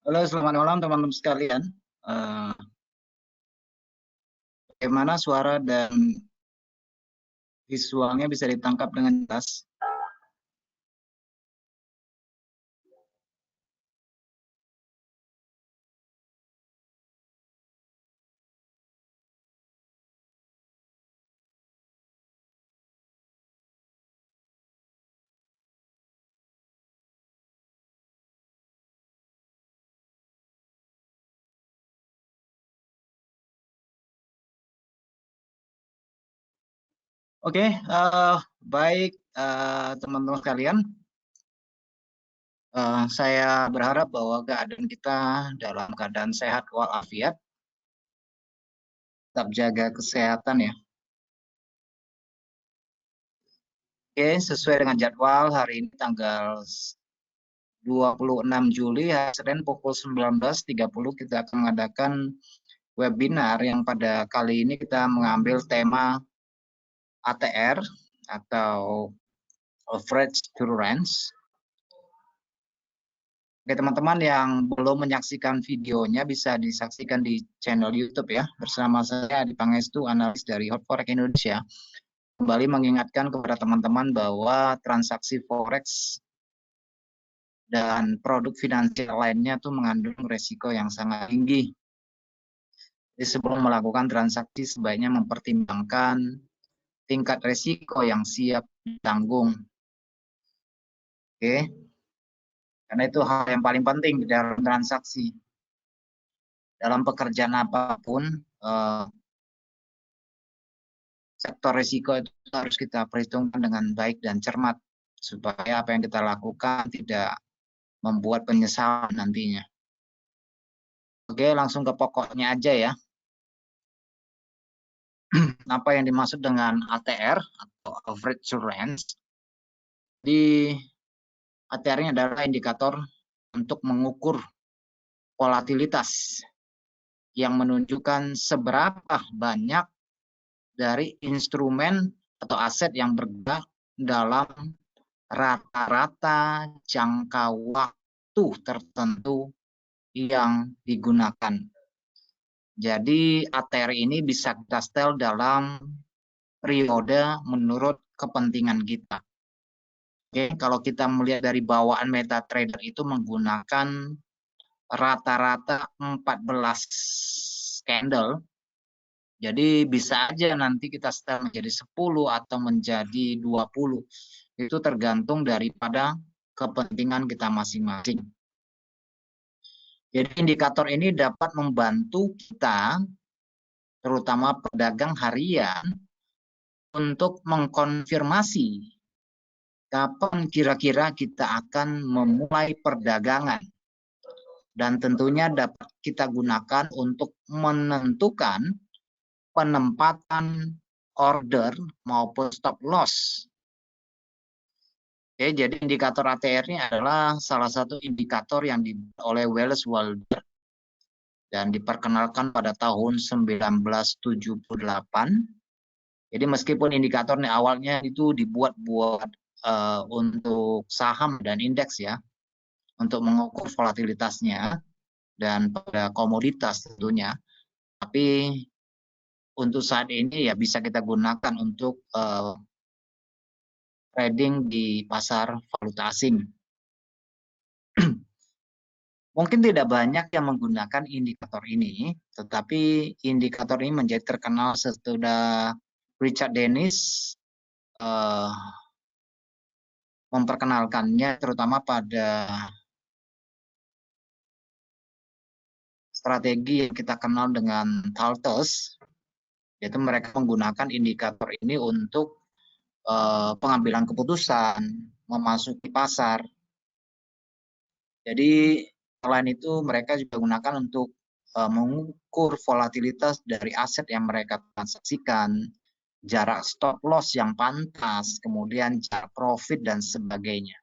Halo, selamat malam teman-teman sekalian. Eh, Bagaimana suara dan visualnya bisa ditangkap dengan jelas? Oke, baik teman-teman sekalian. Saya berharap bahwa keadaan kita dalam keadaan sehat walafiat. Tetap jaga kesehatan ya. Oke, sesuai dengan jadwal hari ini tanggal 26 Juli, hari Senin pukul 19.30 kita akan mengadakan webinar yang pada kali ini kita mengambil tema ATR atau average tolerance. Oke, teman-teman yang belum menyaksikan videonya bisa disaksikan di channel YouTube ya. Bersama saya Adi Pangestu, analis dari Hot Forex Indonesia. Kembali mengingatkan kepada teman-teman bahwa transaksi forex dan produk finansial lainnya tuh mengandung resiko yang sangat tinggi. Jadi sebelum melakukan transaksi sebaiknya mempertimbangkan tingkat resiko yang siap ditanggung. Oke. Karena itu hal yang paling penting di dalam transaksi. Dalam pekerjaan apapun, sektor risiko itu harus kita perhitungkan dengan baik dan cermat. Supaya apa yang kita lakukan tidak membuat penyesalan nantinya. Oke, langsung ke pokoknya aja ya. Apa yang dimaksud dengan ATR atau average tolerance? Di ATR ini adalah indikator untuk mengukur volatilitas yang menunjukkan seberapa banyak dari instrumen atau aset yang bergerak dalam rata-rata jangka waktu tertentu yang digunakan. Jadi ATR ini bisa kita setel dalam periode menurut kepentingan kita. Oke, kalau kita melihat dari bawaan MetaTrader itu menggunakan rata-rata 14 candle. Jadi bisa aja nanti kita setel menjadi 10 atau menjadi 20. Itu tergantung daripada kepentingan kita masing-masing. Jadi indikator ini dapat membantu kita, terutama pedagang harian, untuk mengkonfirmasi kapan kira-kira kita akan memulai perdagangan. Dan tentunya dapat kita gunakan untuk menentukan penempatan order maupun stop loss. Oke, jadi indikator ATR ini adalah salah satu indikator yang dibuat oleh Wallace Wilder dan diperkenalkan pada tahun 1978. Jadi meskipun indikator ini awalnya itu dibuat untuk saham dan indeks ya, untuk mengukur volatilitasnya dan pada komoditas tentunya, tapi untuk saat ini ya bisa kita gunakan untuk trading di pasar valuta asing. Mungkin tidak banyak yang menggunakan indikator ini, tetapi indikator ini menjadi terkenal setelah Richard Dennis memperkenalkannya, terutama pada strategi yang kita kenal dengan Taltos, yaitu mereka menggunakan indikator ini untuk pengambilan keputusan, memasuki pasar. Jadi selain itu mereka juga gunakan untuk mengukur volatilitas dari aset yang mereka transaksikan, jarak stop loss yang pantas, kemudian jarak profit dan sebagainya.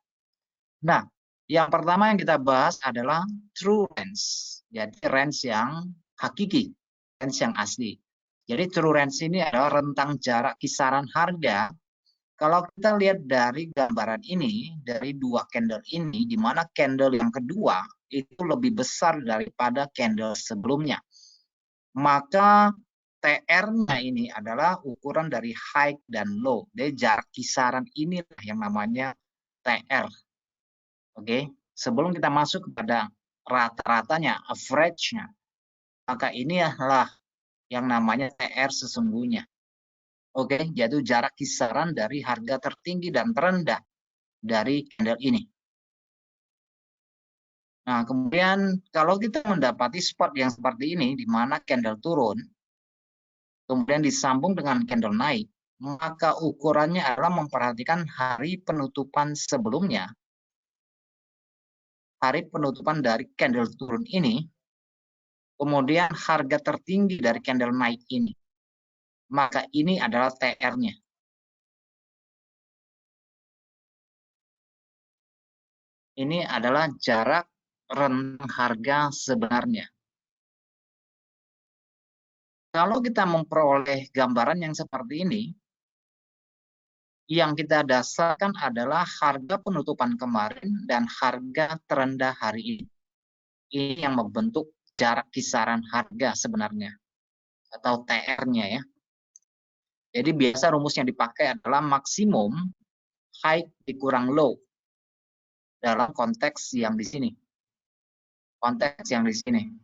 Nah, yang pertama yang kita bahas adalah true range. Jadi range yang hakiki, range yang asli. Jadi true range ini adalah rentang jarak kisaran harga. Kalau kita lihat dari gambaran ini, dari dua candle ini, di mana candle yang kedua itu lebih besar daripada candle sebelumnya. Maka TR-nya ini adalah ukuran dari high dan low. Jadi jarak kisaran inilah yang namanya TR. Oke, sebelum kita masuk kepada rata-ratanya, average-nya, maka ini adalah yang namanya TR sesungguhnya. Oke, yaitu jarak kisaran dari harga tertinggi dan terendah dari candle ini. Nah, kemudian kalau kita mendapati spot yang seperti ini, di mana candle turun, kemudian disambung dengan candle naik, maka ukurannya adalah memperhatikan hari penutupan sebelumnya. Hari penutupan dari candle turun ini, kemudian harga tertinggi dari candle naik ini. Maka ini adalah TR-nya. Ini adalah jarak rentang harga sebenarnya. Kalau kita memperoleh gambaran yang seperti ini, yang kita dasarkan adalah harga penutupan kemarin dan harga terendah hari ini. Ini yang membentuk jarak kisaran harga sebenarnya, atau TR-nya ya. Jadi biasa rumus yang dipakai adalah maksimum high dikurang low dalam konteks yang di sini. Konteks yang di sini.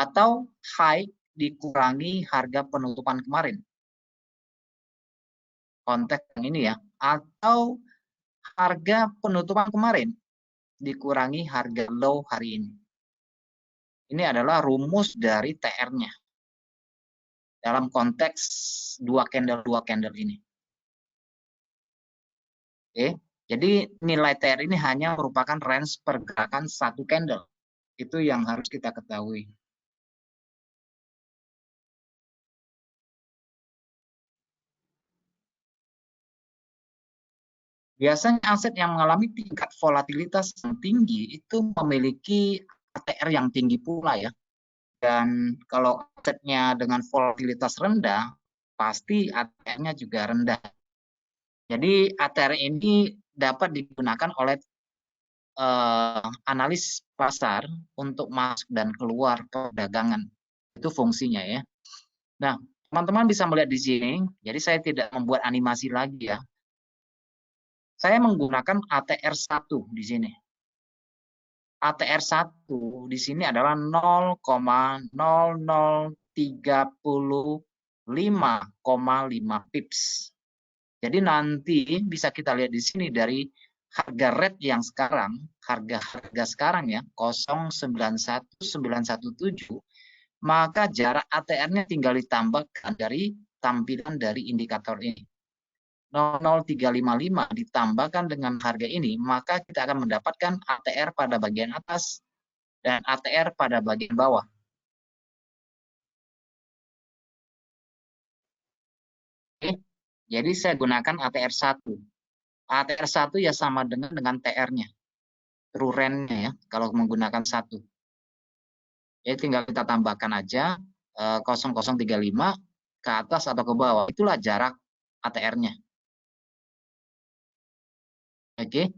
Atau high dikurangi harga penutupan kemarin. Konteks yang ini ya. Atau harga penutupan kemarin dikurangi harga low hari ini. Ini adalah rumus dari TR-nya. Dalam konteks dua candle ini. Oke. Jadi nilai TR ini hanya merupakan range pergerakan satu candle. Itu yang harus kita ketahui. Biasanya aset yang mengalami tingkat volatilitas yang tinggi itu memiliki ATR yang tinggi pula ya. Dan kalau asetnya dengan volatilitas rendah, pasti ATR-nya juga rendah. Jadi ATR ini dapat digunakan oleh analis pasar untuk masuk dan keluar perdagangan. Itu fungsinya ya. Nah, teman-teman bisa melihat di sini, jadi saya tidak membuat animasi lagi ya. Saya menggunakan ATR1 di sini. ATR1 di sini adalah 0,00305,5 pips. Jadi nanti bisa kita lihat di sini dari harga red yang sekarang, harga sekarang ya, 091917, maka jarak ATR-nya tinggal ditambahkan dari tampilan dari indikator ini. 00355 ditambahkan dengan harga ini, maka kita akan mendapatkan ATR pada bagian atas dan ATR pada bagian bawah. Oke, jadi saya gunakan ATR1. ATR1 ya sama dengan TR-nya, true range-nya ya, kalau menggunakan 1. Jadi tinggal kita tambahkan aja 0035 ke atas atau ke bawah. Itulah jarak ATR-nya. Oke.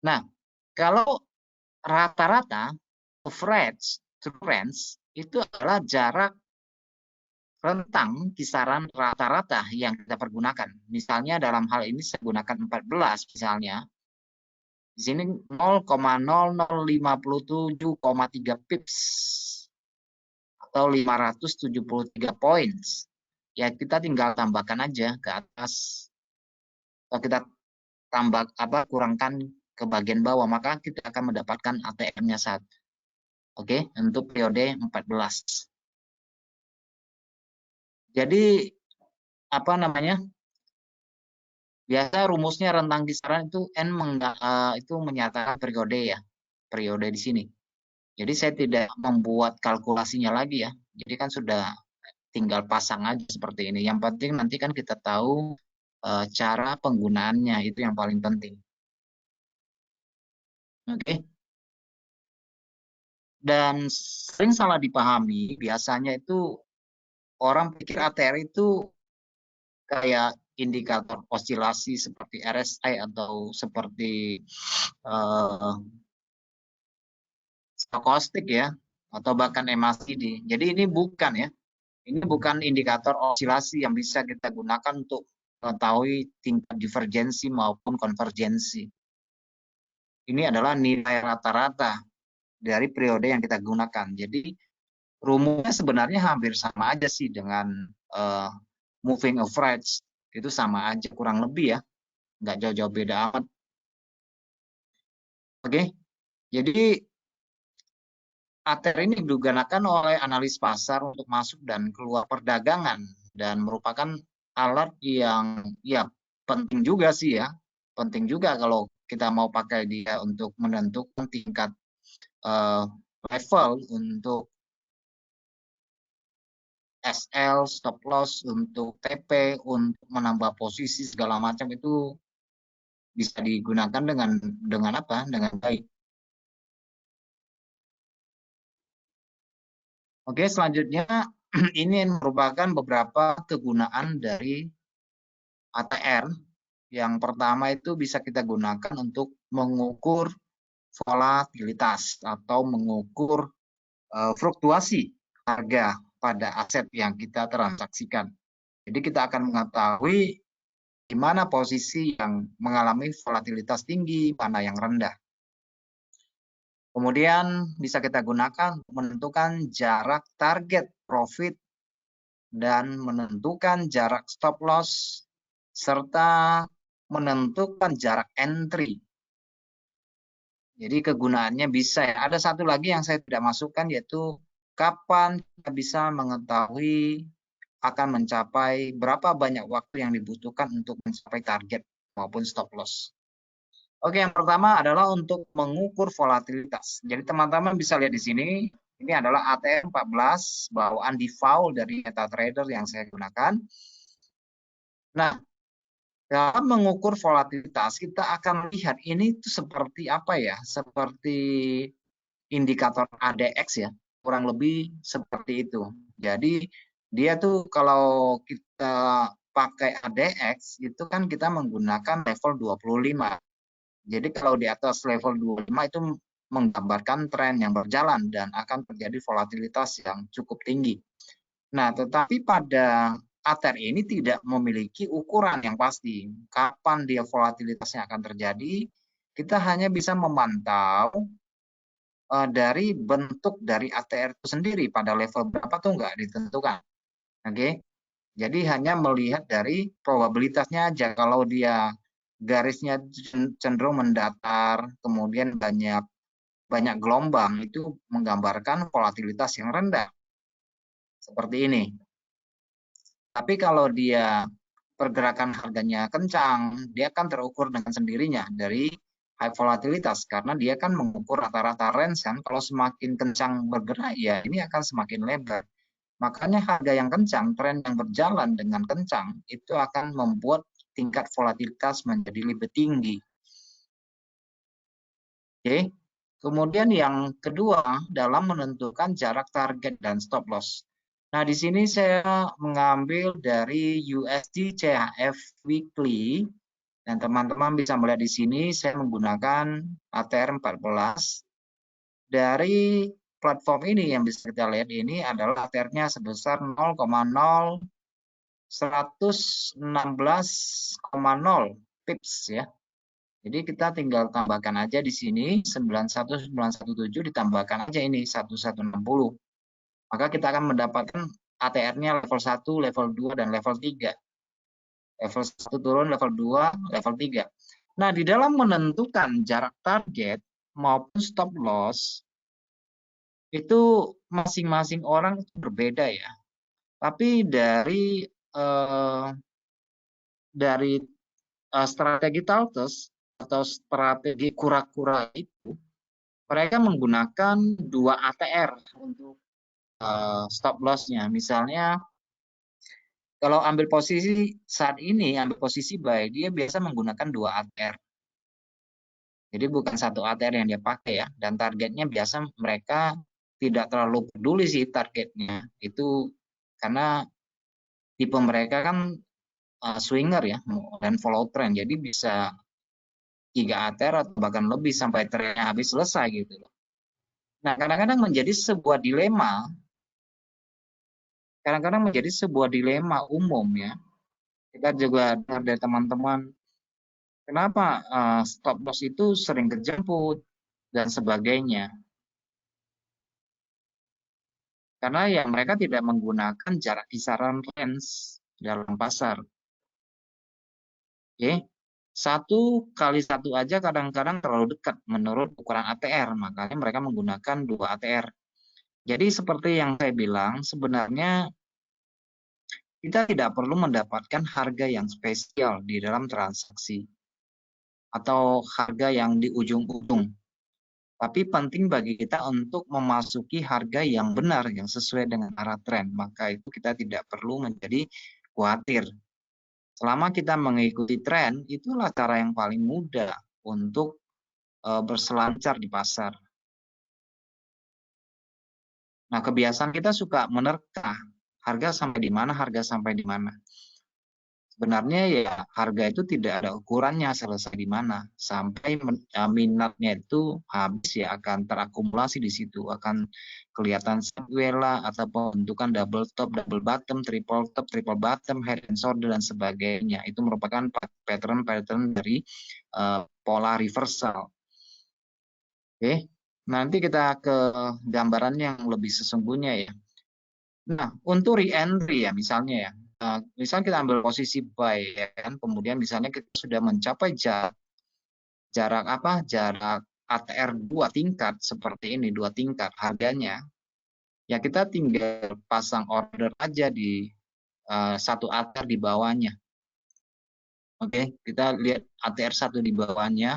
Nah, kalau rata-rata average true range itu adalah jarak rentang kisaran rata-rata yang kita pergunakan. Misalnya dalam hal ini saya gunakan 14 misalnya. Di sini 0,0057,3 pips atau 573 points. Ya kita tinggal tambahkan aja ke atas. Atau kita kurangkan ke bagian bawah, maka kita akan mendapatkan ATR-nya 1. Oke, untuk periode 14. Jadi apa namanya? Biasa rumusnya rentang kisaran itu N itu menyatakan periode ya. Periode di sini. Jadi saya tidak membuat kalkulasinya lagi ya. Jadi kan sudah tinggal pasang aja seperti ini. Yang penting nanti kan kita tahu cara penggunaannya, itu yang paling penting. Oke. Dan sering salah dipahami, biasanya itu orang pikir ATR itu kayak indikator osilasi seperti RSI atau seperti stokastik ya, atau bahkan MACD. Jadi ini bukan ya, ini bukan indikator osilasi yang bisa kita gunakan untuk mengetahui tingkat divergensi maupun konvergensi. Ini adalah nilai rata-rata dari periode yang kita gunakan. Jadi rumusnya sebenarnya hampir sama aja sih dengan moving average. Itu sama aja kurang lebih ya, nggak jauh-jauh beda amat. Oke, jadi ATR ini digunakan oleh analis pasar untuk masuk dan keluar perdagangan dan merupakan alat yang ya penting juga sih ya. Penting juga kalau kita mau pakai dia untuk menentukan tingkat level untuk SL, stop loss, untuk TP, untuk menambah posisi segala macam itu bisa digunakan dengan apa? Dengan baik. Oke, selanjutnya ini merupakan beberapa kegunaan dari ATR. Yang pertama itu bisa kita gunakan untuk mengukur volatilitas atau mengukur fluktuasi harga pada aset yang kita transaksikan. Jadi kita akan mengetahui di mana posisi yang mengalami volatilitas tinggi, mana yang rendah. Kemudian bisa kita gunakan untuk menentukan jarak target profit dan menentukan jarak stop loss serta menentukan jarak entry. Jadi kegunaannya bisa ya. Ada satu lagi yang saya tidak masukkan yaitu kapan kita bisa mengetahui akan mencapai berapa banyak waktu yang dibutuhkan untuk mencapai target maupun stop loss. Oke, yang pertama adalah untuk mengukur volatilitas. Jadi teman-teman bisa lihat di sini, ini adalah ATR 14 bawaan default dari MetaTrader yang saya gunakan. Nah, dalam mengukur volatilitas, kita akan lihat ini tuh seperti apa ya? Seperti indikator ADX ya, kurang lebih seperti itu. Jadi dia tuh kalau kita pakai ADX itu kan kita menggunakan level 25. Jadi kalau di atas level 25 itu menggambarkan tren yang berjalan dan akan terjadi volatilitas yang cukup tinggi. Nah, tetapi pada ATR ini tidak memiliki ukuran yang pasti. Kapan dia volatilitasnya akan terjadi, kita hanya bisa memantau dari bentuk dari ATR itu sendiri pada level berapa tuh nggak ditentukan. Oke, jadi hanya melihat dari probabilitasnya aja. Kalau dia garisnya cenderung mendatar, kemudian banyak gelombang, itu menggambarkan volatilitas yang rendah. Seperti ini. Tapi kalau dia pergerakan harganya kencang, dia akan terukur dengan sendirinya dari high volatilitas karena dia kan mengukur rata-rata range kan. Kalau semakin kencang bergerak ya ini akan semakin lebar. Makanya harga yang kencang, tren yang berjalan dengan kencang itu akan membuat tingkat volatilitas menjadi lebih tinggi. Oke. Kemudian yang kedua dalam menentukan jarak target dan stop loss. Nah, di sini saya mengambil dari USD CHF Weekly dan teman-teman bisa melihat di sini saya menggunakan ATR 14. Dari platform ini yang bisa kita lihat ini adalah ATR-nya sebesar 0,116,0 pips ya. Jadi kita tinggal tambahkan aja di sini 91917 ditambahkan aja ini 1160. Maka kita akan mendapatkan ATR-nya level 1, level 2 dan level 3. Level 1 turun, level 2, level 3. Nah, di dalam menentukan jarak target maupun stop loss itu masing-masing orang berbeda ya. Tapi dari strategi Tautus atau strategi kura-kura itu, mereka menggunakan 2 ATR untuk stop loss-nya. Misalnya kalau ambil posisi saat ini, ambil posisi buy, dia biasa menggunakan 2 ATR. Jadi bukan satu ATR yang dia pakai ya. Dan targetnya biasa mereka tidak terlalu peduli sih targetnya. Itu karena tipe mereka kan swinger ya dan follow trend. Jadi bisa 3 ATR atau bahkan lebih sampai trennya habis selesai gitu loh. Nah, kadang-kadang menjadi sebuah dilema, umum ya. Kita juga dengar dari teman-teman, kenapa stop loss itu sering kejemput dan sebagainya. Karena ya mereka tidak menggunakan jarak kisaran range dalam pasar. Oke, 1 kali 1 aja kadang-kadang terlalu dekat menurut ukuran ATR, makanya mereka menggunakan 2 ATR. Jadi seperti yang saya bilang, sebenarnya kita tidak perlu mendapatkan harga yang spesial di dalam transaksi atau harga yang di ujung-ujung. Tapi penting bagi kita untuk memasuki harga yang benar, yang sesuai dengan arah tren. Maka itu kita tidak perlu menjadi khawatir. Selama kita mengikuti tren, itulah cara yang paling mudah untuk berselancar di pasar. Nah, kebiasaan kita suka menerka harga sampai di mana, Sebenarnya ya harga itu tidak ada ukurannya selesai di mana. Sampai minatnya itu habis ya akan terakumulasi di situ. Akan kelihatan sideways lah atau pembentukan double top, double bottom, triple top, triple bottom, head and shoulder dan sebagainya. Itu merupakan pattern-pattern dari pola reversal. Oke, nanti kita ke gambaran yang lebih sesungguhnya ya. Nah, untuk re-entry ya misalnya ya, misalnya kita ambil posisi buy ya kan, kemudian misalnya kita sudah mencapai jarak ATR 2 tingkat seperti ini, 2 tingkat harganya, ya kita tinggal pasang order aja di 1 ATR di bawahnya. Oke, kita lihat ATR 1 di bawahnya.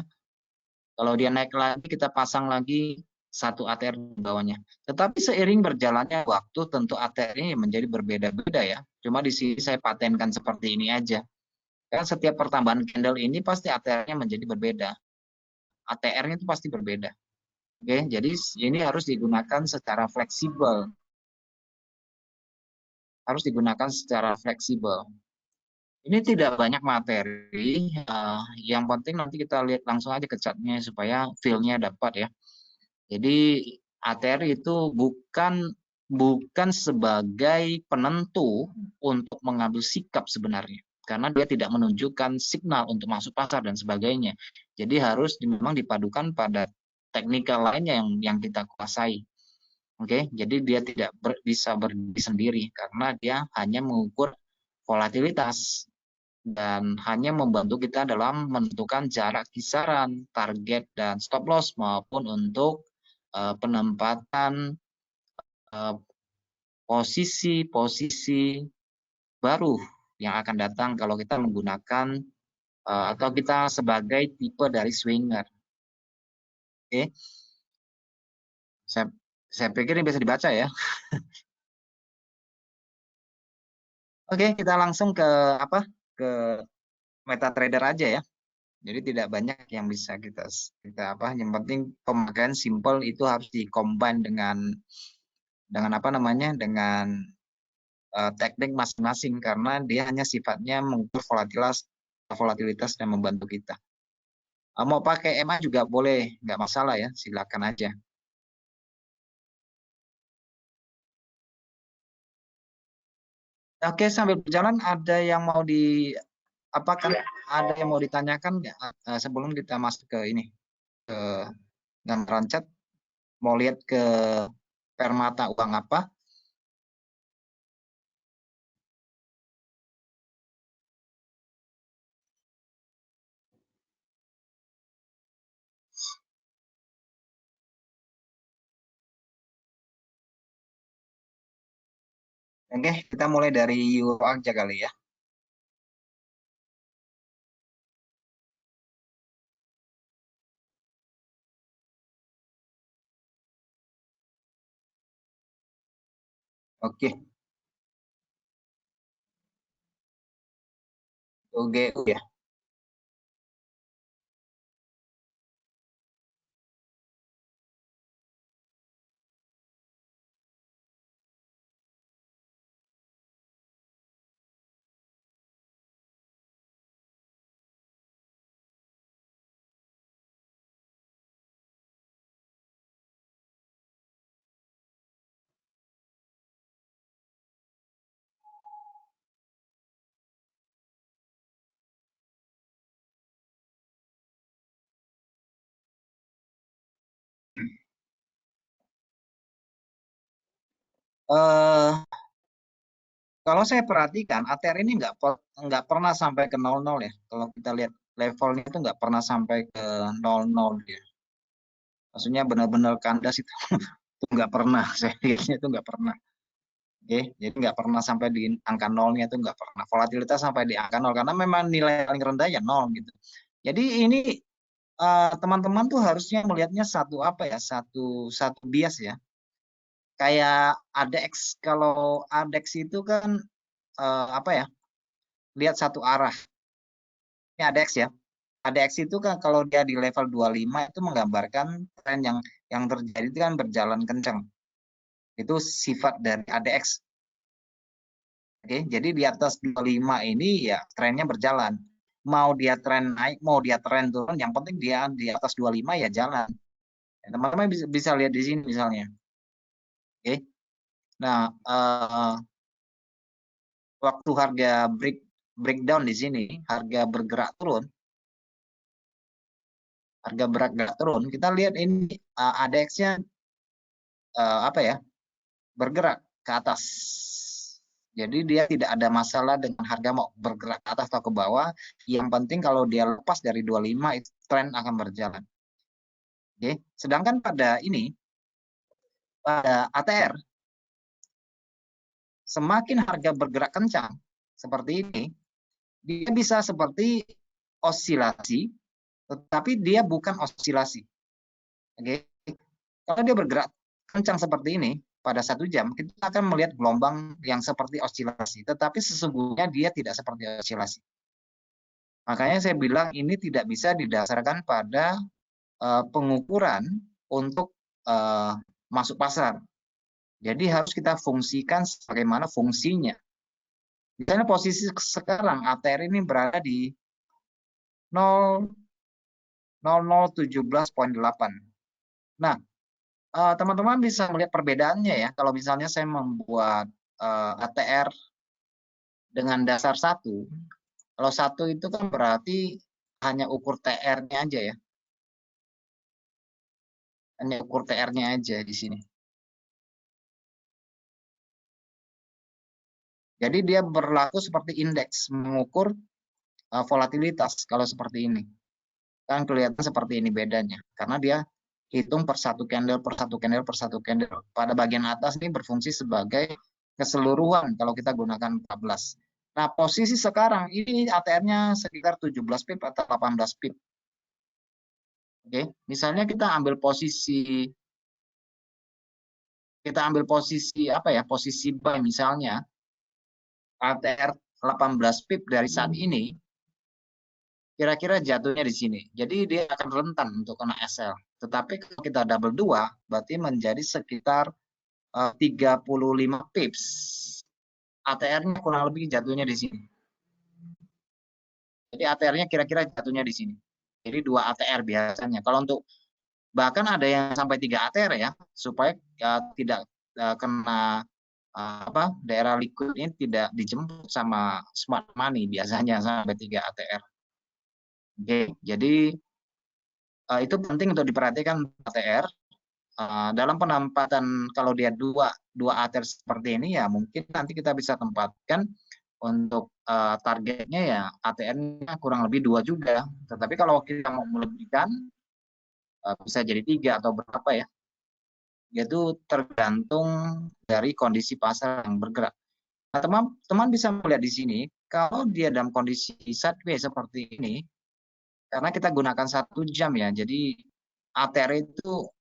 Kalau dia naik lagi, kita pasang lagi 1 ATR di bawahnya. Tetapi seiring berjalannya waktu, tentu ATR ini menjadi berbeda-beda ya. Cuma di sini saya patenkan seperti ini aja. Karena setiap pertambahan candle ini pasti ATR-nya menjadi berbeda. ATR-nya itu pasti berbeda. Oke, jadi ini harus digunakan secara fleksibel. Ini tidak banyak materi, yang penting nanti kita lihat langsung aja ke chart-nya supaya feel-nya dapat ya. Jadi ATR itu bukan sebagai penentu untuk mengambil sikap sebenarnya, karena dia tidak menunjukkan signal untuk masuk pasar dan sebagainya. Jadi harus memang dipadukan pada teknikal lainnya yang kita kuasai. Oke, jadi dia tidak bisa berdiri sendiri karena dia hanya mengukur volatilitas dan hanya membantu kita dalam menentukan jarak kisaran, target, dan stop loss maupun untuk penempatan posisi-posisi baru yang akan datang kalau kita menggunakan atau kita sebagai tipe dari swinger. Oke, saya pikir ini bisa dibaca ya. Oke, kita langsung ke MetaTrader aja ya. Jadi tidak banyak yang bisa kita yang penting pemakaian simple itu harus di-combine dengan teknik masing-masing karena dia hanya sifatnya mengukur volatilitas dan membantu kita. Mau pakai EMA juga boleh, nggak masalah ya, silakan aja. Oke, sambil berjalan ada yang mau ada yang mau ditanyakan nggak sebelum kita masuk ke ini ke gambaran chat? Mau lihat ke permata uang apa? Oke, kita mulai dari euro aja kali ya. Oke, OGU ya. Eh, Kalau saya perhatikan, ATR ini nggak pernah sampai ke 00 ya. Kalau kita lihat levelnya itu nggak pernah sampai ke 00 dia. Maksudnya benar-benar kandas itu, itu nggak pernah. Saya lihatnya itu nggak pernah. Oke, jadi nggak pernah sampai di angka nolnya itu nggak pernah. Volatilitas sampai di angka 0 karena memang nilai paling rendah ya 0 gitu. Jadi ini teman-teman tuh harusnya melihatnya satu apa ya, satu bias ya. Kayak ADX, kalau ADX itu kan apa ya, lihat satu arah. Ini ADX ya. ADX itu kan kalau dia di level 25 itu menggambarkan tren yang terjadi itu kan berjalan kencang. Itu sifat dari ADX. Oke, jadi di atas 25 ini ya trennya berjalan. Mau dia tren naik, mau dia tren turun, yang penting dia di atas 25 ya jalan. Teman-teman bisa lihat di sini misalnya. Oke. Nah, waktu harga breakdown di sini, harga bergerak turun, kita lihat ini ADX-nya apa ya, bergerak ke atas. Jadi dia tidak ada masalah dengan harga mau bergerak ke atas atau ke bawah. Yang penting kalau dia lepas dari 25 itu tren akan berjalan. Oke. Sedangkan pada ATR, semakin harga bergerak kencang seperti ini, dia bisa seperti osilasi, tetapi dia bukan osilasi. Oke. Kalau dia bergerak kencang seperti ini pada 1 jam, kita akan melihat gelombang yang seperti osilasi, tetapi sesungguhnya dia tidak seperti osilasi. Makanya saya bilang ini tidak bisa didasarkan pada pengukuran untuk masuk pasar. Jadi harus kita fungsikan bagaimana fungsinya. Misalnya posisi sekarang ATR ini berada di 0,0017,8. Nah, teman-teman bisa melihat perbedaannya ya. Kalau misalnya saya membuat ATR dengan dasar 1, kalau 1 itu kan berarti hanya ukur TR-nya aja ya. Hanya ukur TR-nya aja di sini. Jadi dia berlaku seperti indeks, mengukur volatilitas kalau seperti ini. Kan kelihatan seperti ini bedanya. Karena dia hitung per satu candle, per satu candle, per satu candle. Pada bagian atas ini berfungsi sebagai keseluruhan kalau kita gunakan 14. Nah, posisi sekarang ini ATR-nya sekitar 17 pip atau 18 pip. Oke, misalnya kita ambil posisi apa ya? Posisi buy misalnya ATR 18 pip dari saat ini, kira-kira jatuhnya di sini. Jadi dia akan rentan untuk kena SL. Tetapi kalau kita double 2, berarti menjadi sekitar 35 pips. ATR-nya kurang lebih jatuhnya di sini. Jadi ATR-nya kira-kira jatuhnya di sini. Jadi 2 ATR biasanya. Kalau untuk bahkan ada yang sampai 3 ATR ya, supaya tidak kena daerah liquid ini tidak dijemput sama smart money biasanya sampai 3 ATR. Oke, jadi itu penting untuk diperhatikan ATR. Dalam penempatan kalau dia dua ATR seperti ini ya mungkin nanti kita bisa tempatkan untuk targetnya ya ATR-nya kurang lebih 2 juga. Tetapi kalau kita mau melebihkan bisa jadi 3 atau berapa ya. Itu tergantung dari kondisi pasar yang bergerak. Nah, teman-teman bisa melihat di sini kalau dia dalam kondisi sideways seperti ini, karena kita gunakan 1 jam ya, jadi ATR itu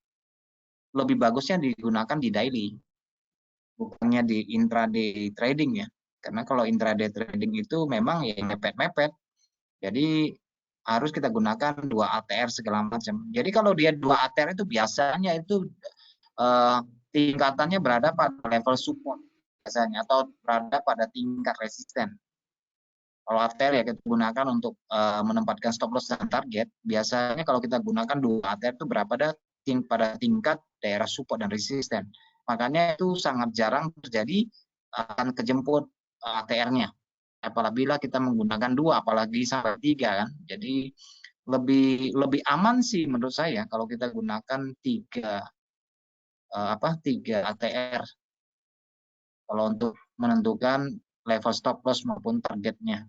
lebih bagusnya digunakan di daily, bukannya di intraday trading ya. Karena kalau intraday trading itu memang ya mepet-mepet. Jadi harus kita gunakan 2 ATR segala macam. Jadi kalau dia 2 ATR itu biasanya itu tingkatannya berada pada level support biasanya atau berada pada tingkat resisten. Kalau ATR ya kita gunakan untuk menempatkan stop loss dan target. Biasanya kalau kita gunakan 2 ATR itu berada pada tingkat daerah support dan resisten. Makanya itu sangat jarang terjadi akan kejemput ATR-nya. Apabila kita menggunakan 2, apalagi sampai 3 kan. Jadi lebih aman sih menurut saya kalau kita gunakan 3 ATR. kalau untuk menentukan level stop loss maupun targetnya.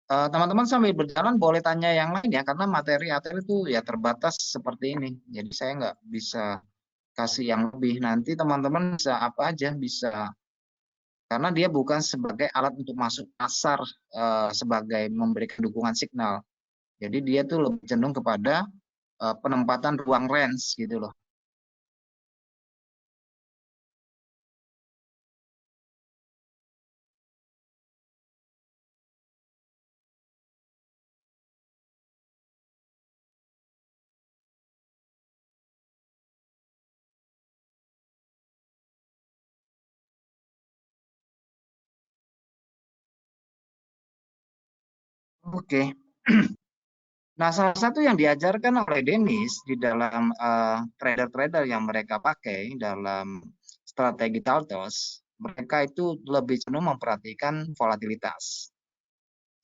Teman-teman sambil berjalan boleh tanya yang lain ya, karena materi itu ya terbatas seperti ini. Jadi saya nggak bisa kasih yang lebih. Nanti teman-teman bisa apa aja, bisa, karena dia bukan sebagai alat untuk masuk pasar sebagai memberikan dukungan signal. Jadi dia tuh lebih cenderung kepada penempatan ruang range gitu loh. Oke. Nah, salah satu yang diajarkan oleh Dennis di dalam trader-trader yang mereka pakai dalam strategi Taltos, mereka itu lebih cenderung memperhatikan volatilitas.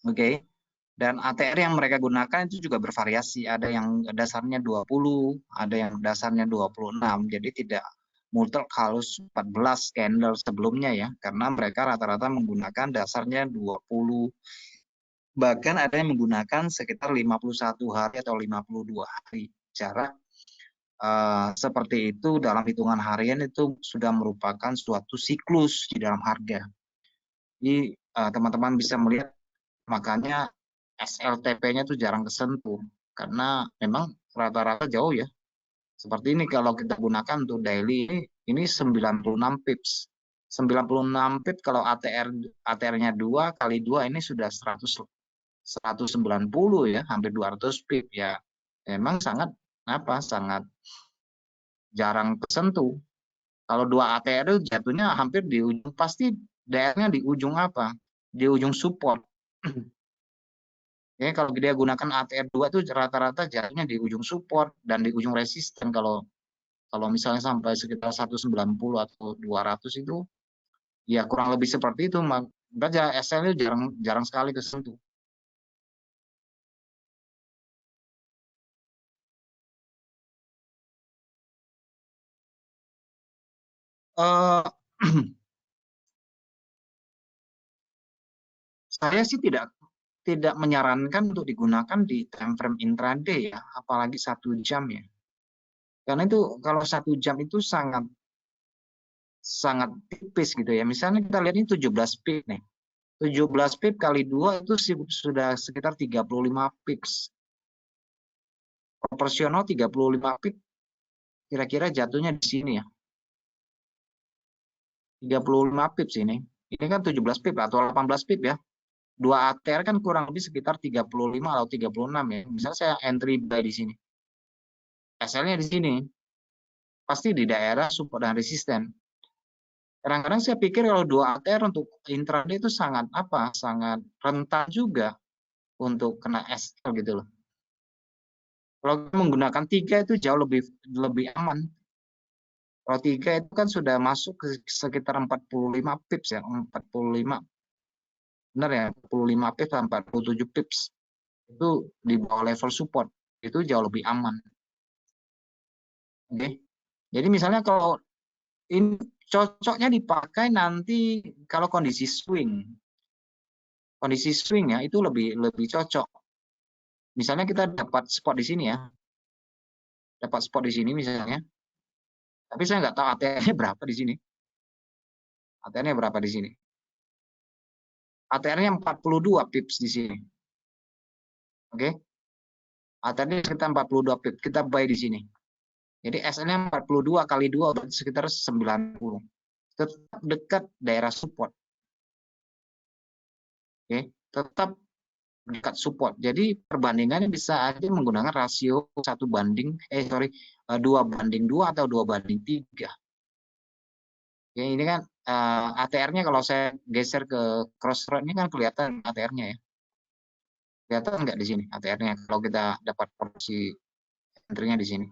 Oke. Dan ATR yang mereka gunakan itu juga bervariasi. Ada yang dasarnya 20, ada yang dasarnya 26. Jadi tidak mutlak harus 14 candle sebelumnya ya, karena mereka rata-rata menggunakan dasarnya 20. Bahkan ada yang menggunakan sekitar 51 hari atau 52 hari. Cara seperti itu dalam hitungan harian itu sudah merupakan suatu siklus di dalam harga. Jadi teman-teman bisa melihat, makanya SLTP-nya itu jarang kesentuh karena memang rata-rata jauh ya. Seperti ini kalau kita gunakan untuk daily ini 96 pips. 96 pips kalau ATR-nya 2 kali 2 ini sudah 190 ya, hampir 200 pip ya. Memang sangat sangat jarang tersentuh. Kalau 2 ATR itu jatuhnya hampir di ujung, pasti daerahnya di ujung apa? Di ujung support. Ya, kalau dia gunakan ATR 2 itu rata-rata jatuhnya di ujung support dan di ujung resisten. Kalau kalau misalnya sampai sekitar 190 atau 200 itu ya kurang lebih seperti itu, maka SL itu jarang jarang sekali kesentuh. Uh, saya sih tidak tidak menyarankan untuk digunakan di time frame intraday ya, apalagi 1 jam ya. Karena itu kalau 1 jam itu sangat sangat tipis gitu ya. Misalnya kita lihat ini 17 pip nih. 17 pip kali 2 itu sudah sekitar 35 pips. Proporsional 35 pip kira-kira jatuhnya di sini ya. 35 pips ini. Ini kan 17 pip atau 18 pip ya. 2 ATR kan kurang lebih sekitar 35 atau 36 ya. Misalnya saya entry buy di sini. SL-nya di sini. Pasti di daerah support dan resisten. Kadang-kadang saya pikir kalau 2 ATR untuk intraday itu sangat sangat rentan juga untuk kena SL gitu loh. Kalau menggunakan 3 itu jauh lebih lebih aman. Kalau 3 itu kan sudah masuk ke sekitar 45 pips ya, 45. Benar ya, 45 pips sampai 47 pips. Itu di bawah level support. Itu jauh lebih aman. Oke. Jadi misalnya kalau ini cocoknya dipakai nanti kalau kondisi swing. Kondisi swing ya itu lebih lebih cocok. Misalnya kita dapat spot di sini ya. Dapat spot di sini misalnya. Tapi saya nggak tahu ATR-nya berapa di sini. ATR-nya berapa di sini. ATR-nya 42 pips di sini. Oke. ATR-nya sekitar 42 pips. Kita buy di sini. Jadi SL-nya 42 kali 2 berarti sekitar 90. Tetap dekat daerah support. Oke. Tetap dekat support. Jadi perbandingannya bisa aja menggunakan rasio 2 banding 2 atau 2 banding 3. Ya, ini kan ATR-nya kalau saya geser ke crossroad ini kan kelihatan ATR-nya ya. Kelihatan nggak di sini ATR-nya kalau kita dapat porsi entry-nya di sini.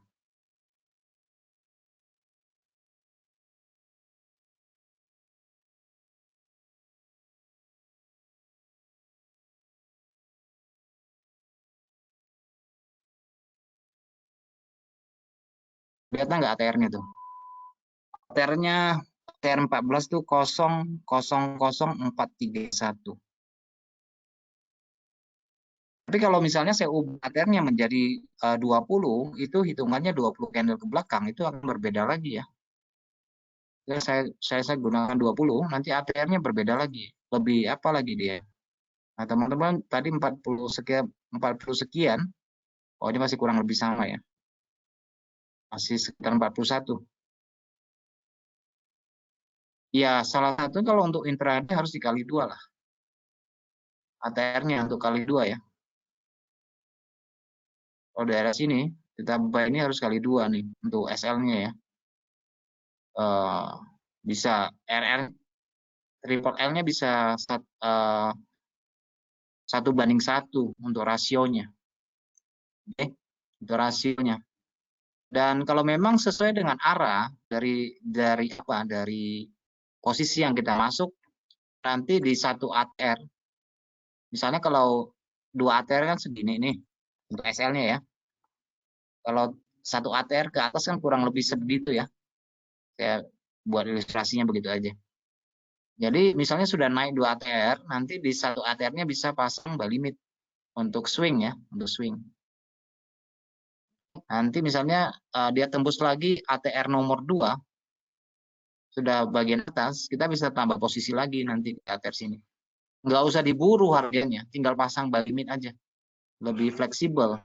Lihat nggak ATR-nya tuh? ATR-nya ATR 14 tuh 000431. Tapi kalau misalnya saya ubah ATR-nya menjadi 20, itu hitungannya 20 candle ke belakang, itu akan berbeda lagi ya. Ya, saya gunakan 20, nanti ATR-nya berbeda lagi. Lebih apa lagi dia? Nah, teman-teman tadi 40 sekian, 40 sekian. Oh, ini masih kurang lebih sama ya. Masih sekitar 41. Ya, salah satu kalau untuk intraday harus dikali 2 lah. ATR-nya untuk kali 2 ya. Kalau daerah sini, kita buka ini harus kali 2 nih untuk SL-nya ya. Bisa RR triple L-nya bisa 1:1 untuk rasionya. Oke, untuk rasionya. Dan kalau memang sesuai dengan arah dari posisi yang kita masuk, nanti di satu ATR, misalnya kalau 2 ATR kan segini nih untuk SL-nya ya. Kalau satu ATR ke atas kan kurang lebih segitu ya. Saya buat ilustrasinya begitu aja. Jadi misalnya sudah naik 2 ATR, nanti di satu ATR-nya bisa pasang buy limit untuk swing ya, untuk swing. Nanti misalnya dia tembus lagi ATR nomor 2, sudah bagian atas, kita bisa tambah posisi lagi nanti di ATR sini. Nggak usah diburu harganya, tinggal pasang buy limit aja. Lebih fleksibel.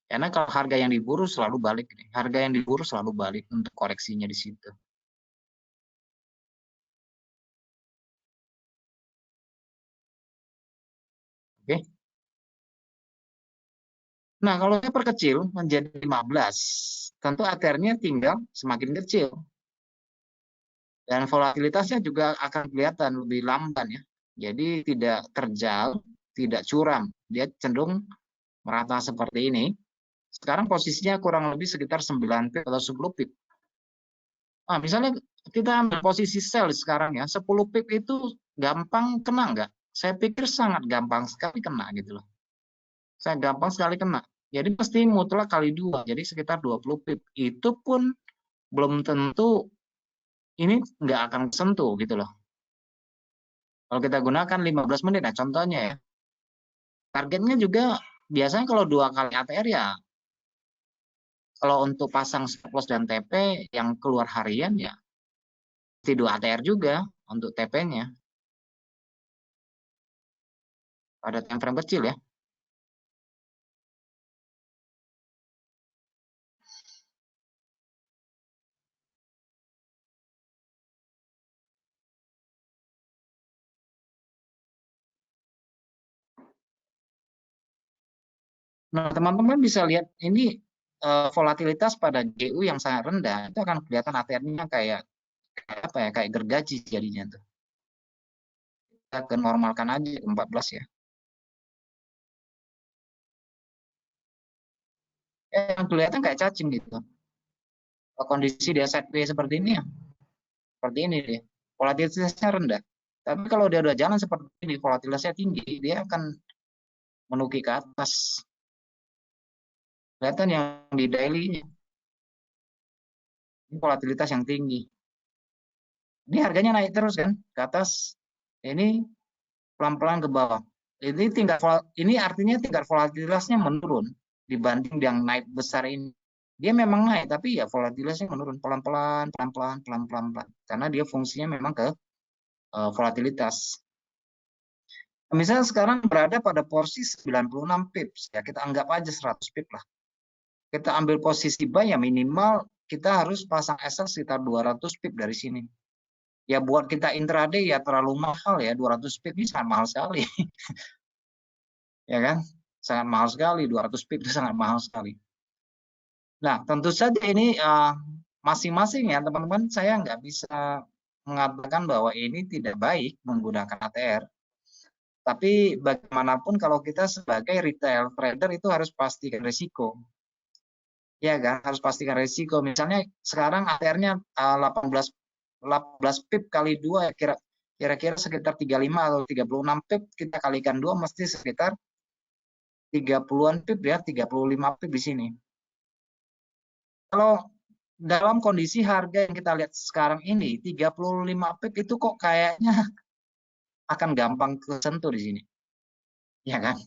Karena kalau harga yang diburu selalu balik. Harga yang diburu selalu balik untuk koreksinya di situ. Oke. Nah, kalau saya perkecil menjadi 15, tentu ATR-nya tinggal semakin kecil. Dan volatilitasnya juga akan kelihatan lebih lamban ya. Jadi tidak terjal, tidak curam. Dia cenderung merata seperti ini. Sekarang posisinya kurang lebih sekitar 9 pip atau 10 pip. Nah, misalnya kita ambil posisi sell sekarang ya, 10 pip itu gampang kena nggak? Saya pikir sangat gampang sekali kena gitu loh. Saya gampang sekali kena. Jadi pasti mutlak kali 2, jadi sekitar 20 pip. Itu pun belum tentu ini nggak akan sentuh gitu loh. Kalau kita gunakan 15 menit, nah contohnya ya, targetnya juga biasanya kalau 2 kali ATR ya, kalau untuk pasang stop loss dan TP yang keluar harian ya, tidak ATR juga untuk TP-nya pada time frame kecil ya. Nah, teman-teman bisa lihat ini volatilitas pada GU yang sangat rendah, itu akan kelihatan ATR-nya kayak apa ya, kayak gergaji jadinya tuh. Kita ke normalkan aja ke 14 ya. Yang kelihatan kayak cacing gitu. Kalau kondisi dia sideways seperti ini ya, seperti ini dia. Volatilitasnya rendah. Tapi kalau dia udah jalan seperti ini, volatilitasnya tinggi, dia akan menuki ke atas. Kelihatan yang di daily ini volatilitas yang tinggi. Ini harganya naik terus kan ke atas. Ini pelan-pelan ke bawah. Ini artinya tingkat volatilitasnya menurun dibanding yang naik besar ini. Dia memang naik tapi ya volatilitasnya menurun pelan-pelan, pelan-pelan, pelan-pelan, karena dia fungsinya memang ke volatilitas. Misalnya sekarang berada pada posisi 96 pips, ya kita anggap aja 100 pips lah. Kita ambil posisi buy ya minimal kita harus pasang SL sekitar 200 pips dari sini. Ya buat kita intraday ya terlalu mahal ya, 200 pips ini sangat mahal sekali. Ya kan? Sangat mahal sekali, 200 pips itu sangat mahal sekali. Nah, tentu saja ini masing-masing ya teman-teman, saya nggak bisa mengatakan bahwa ini tidak baik menggunakan ATR. Tapi bagaimanapun kalau kita sebagai retail trader itu harus pastikan risiko. Ya kan, harus pastikan risiko. Misalnya sekarang ATR-nya 18 pip kali 2 kira-kira sekitar 35 atau 36 pip, kita kalikan 2 mesti sekitar 30-an pip ya, 35 pip di sini. Kalau dalam kondisi harga yang kita lihat sekarang ini 35 pip itu kok kayaknya akan gampang kesentuh di sini. Ya kan?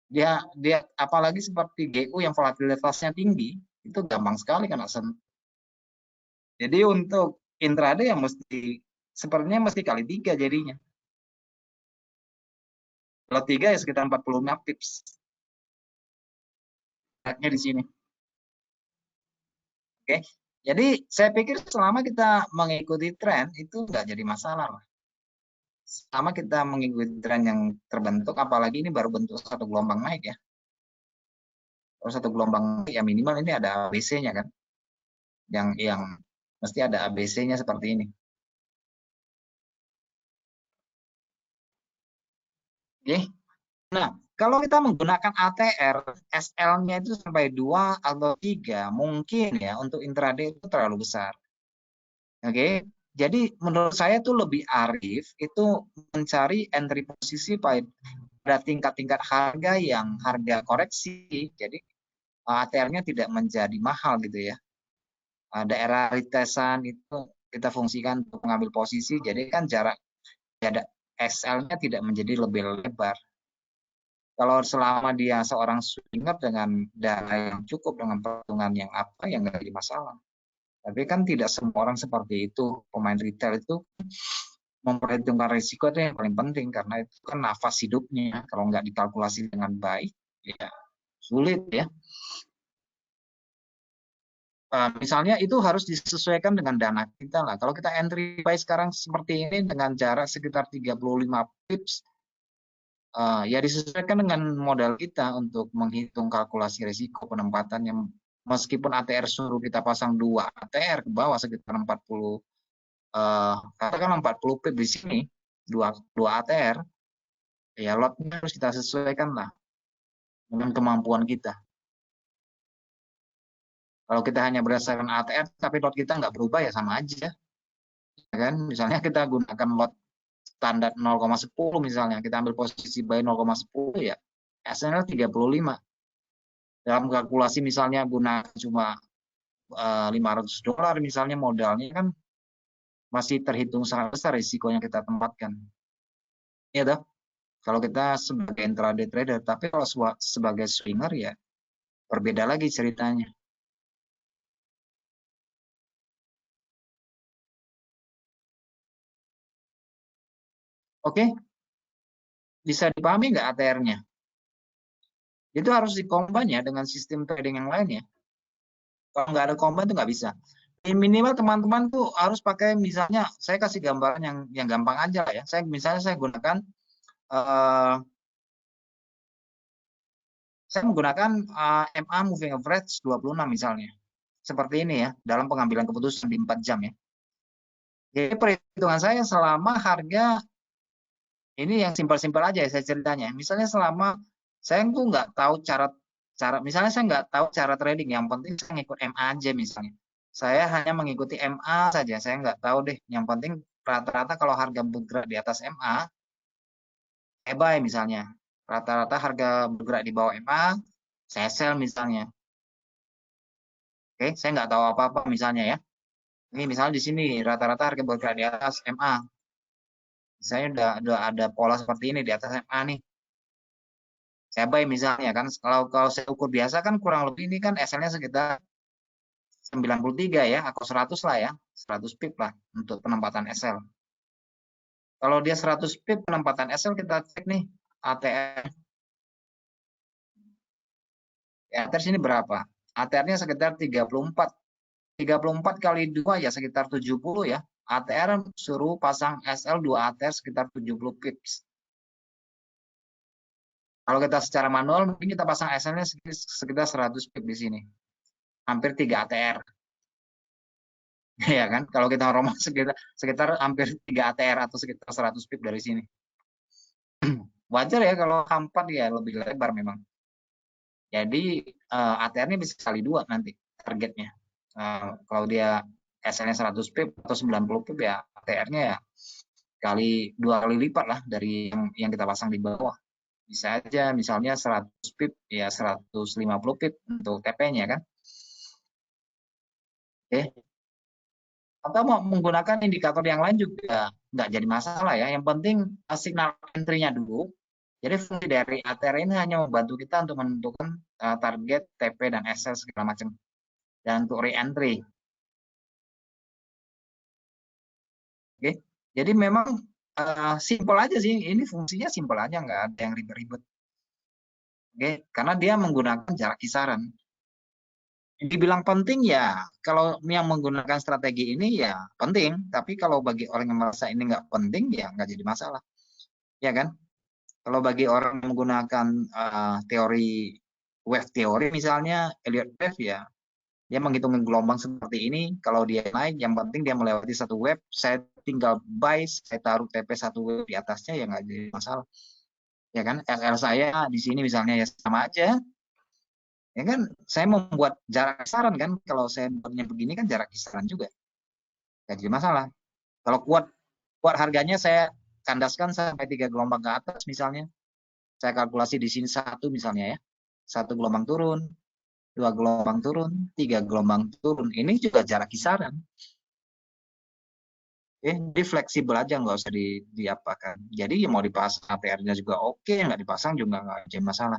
Dia dia apalagi seperti GU yang volatilitasnya tinggi, itu gampang sekali kena sentuh. Jadi untuk intraday yang mesti sepertinya mesti kali 3 jadinya. Kalau 3 ya sekitar 45 pips. Lihatnya di sini. Oke. Jadi saya pikir selama kita mengikuti tren itu nggak jadi masalah lah. Selama kita mengikuti tren yang terbentuk, apalagi ini baru bentuk satu gelombang naik ya. Kalau satu gelombang naik, ya minimal ini ada ABC-nya kan. Yang mesti ada ABC-nya seperti ini. Oke. Nah, kalau kita menggunakan ATR, SL-nya itu sampai 2 atau 3, mungkin ya untuk intraday itu terlalu besar. Oke, jadi menurut saya tuh lebih arif itu mencari entry posisi pada tingkat-tingkat harga yang harga koreksi. Jadi ATR-nya tidak menjadi mahal gitu ya. Daerah ritesan itu kita fungsikan untuk mengambil posisi, jadi kan jarak SL-nya tidak menjadi lebih lebar. Kalau selama dia seorang swinger dengan dana yang cukup, dengan perhitungan yang apa, yang nggak jadi masalah. Tapi kan tidak semua orang seperti itu. Pemain retail itu memperhitungkan risiko itu yang paling penting, karena itu kan nafas hidupnya. Kalau nggak dikalkulasi dengan baik, ya sulit ya. Misalnya itu harus disesuaikan dengan dana kita lah. Kalau kita entry buy sekarang seperti ini dengan jarak sekitar 35 pips, ya disesuaikan dengan modal kita untuk menghitung kalkulasi risiko penempatan yang meskipun ATR suruh kita pasang 2 ATR ke bawah sekitar 40, katakan 40 pip di sini, 2 ATR, ya lotnya harus kita sesuaikan lah dengan kemampuan kita. Kalau kita hanya berdasarkan ATR tapi lot kita nggak berubah ya sama aja, ya kan? Misalnya kita gunakan lot standar 0,10 misalnya, kita ambil posisi buy 0,10 ya, SNL 35. Dalam kalkulasi misalnya gunakan cuma $500 misalnya modalnya kan masih terhitung sangat besar risiko yang kita tempatkan. Ya toh? Kalau kita sebagai intraday trader, tapi kalau sebagai swinger ya berbeda lagi ceritanya. Oke, bisa dipahami nggak ATR-nya? Itu harus dicombine ya dengan sistem trading yang lain ya. Kalau nggak ada combine itu nggak bisa. Minimal teman-teman tuh harus pakai, misalnya saya kasih gambaran yang gampang aja lah ya. Saya gunakan saya menggunakan MA moving average 26 misalnya. Seperti ini ya, dalam pengambilan keputusan di 4 jam ya. Jadi perhitungan saya selama harga, ini yang simpel-simpel aja ya saya ceritanya. Misalnya selama saya tuh nggak tahu misalnya saya nggak tahu cara trading, yang penting saya ngikut MA aja misalnya. Saya hanya mengikuti MA saja, saya nggak tahu deh. Yang penting rata-rata kalau harga bergerak di atas MA, saya buy misalnya. Rata-rata harga bergerak di bawah MA, saya sell misalnya. Oke, saya nggak tahu apa-apa misalnya ya. Ini misalnya di sini rata-rata harga bergerak di atas MA. Saya udah ada pola seperti ini di atas MA nih. Saya buy misalnya kan, kalau saya ukur biasa kan kurang lebih ini kan SL-nya sekitar 93 ya, atau 100 lah ya, 100 pip lah untuk penempatan SL. Kalau dia 100 pip penempatan SL, kita cek nih ATR. ATR sini berapa? ATR-nya sekitar 34. 34 kali 2 ya sekitar 70 ya. ATR suruh pasang SL 2 ATR sekitar 70 pips. Kalau kita secara manual mungkin kita pasang SL-nya sekitar 100 pip di sini. Hampir 3 ATR. Ya kan? Kalau kita normal sekitar hampir 3 ATR atau sekitar 100 pip dari sini. Wajar ya kalau hampat ya lebih lebar memang. Jadi ATR-nya bisa kali 2 nanti targetnya. Kalau dia SL-nya 100 pip atau 90 pip ya ATR-nya ya kali 2 kali lipat lah dari yang kita pasang di bawah. Bisa aja misalnya 100 pip ya 150 pip untuk TP-nya kan. Oke. Atau mau menggunakan indikator yang lain juga nggak jadi masalah ya. Yang penting signal entry-nya dulu. Jadi fungsi dari ATR ini hanya membantu kita untuk menentukan target, TP, dan SL segala macam. Dan untuk re-entry. Oke. Jadi memang simple aja sih. Ini fungsinya simple aja, nggak ada yang ribet-ribet. Oke. Karena dia menggunakan jarak kisaran. Dibilang penting ya, kalau yang menggunakan strategi ini ya penting. Tapi kalau bagi orang yang merasa ini nggak penting ya nggak jadi masalah. Ya kan? Kalau bagi orang yang menggunakan teori wave teori misalnya Elliott wave ya, dia menghitung gelombang seperti ini. Kalau dia naik, yang penting dia melewati satu wave. Saya tinggal buy, saya taruh TP satu wave di atasnya ya nggak jadi masalah. Ya kan? SL saya di sini misalnya ya sama aja. Ya kan? Saya membuat jarak kisaran kan. Kalau saya buatnya begini kan jarak kisaran juga. Nggak jadi masalah. Kalau kuat kuat harganya saya kandaskan sampai 3 gelombang ke atas misalnya. Saya kalkulasi di sini satu misalnya ya. Satu gelombang turun, 2 gelombang turun, 3 gelombang turun. Ini juga jarak kisaran. Jadi fleksibel aja, nggak usah diapakan. Jadi mau dipasang ATR-nya juga oke, nggak dipasang juga nggak jadi masalah.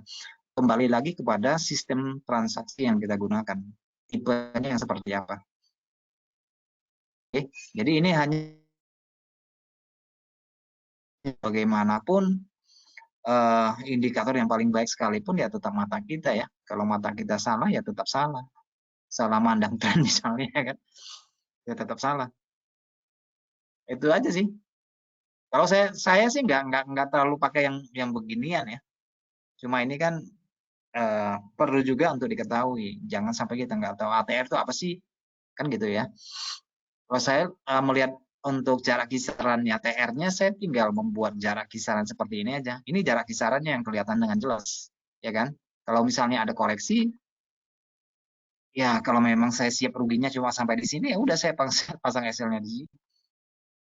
Kembali lagi kepada sistem transaksi yang kita gunakan. Tipenya yang seperti apa. Oke. Jadi ini hanya bagaimanapun indikator yang paling baik sekalipun ya tetap mata kita ya. Kalau mata kita salah ya tetap salah. Salah mandang tren misalnya kan, ya tetap salah. Itu aja sih. Kalau saya sih nggak terlalu pakai yang beginian ya. Cuma ini kan perlu juga untuk diketahui. Jangan sampai kita nggak tahu ATR itu apa sih, kan gitu ya. Kalau saya melihat untuk jarak kisarannya TR-nya, saya tinggal membuat jarak kisaran seperti ini aja. Ini jarak kisarannya yang kelihatan dengan jelas, ya kan? Kalau misalnya ada koreksi, ya kalau memang saya siap ruginya cuma sampai di sini, ya udah saya pasang SL-nya di sini.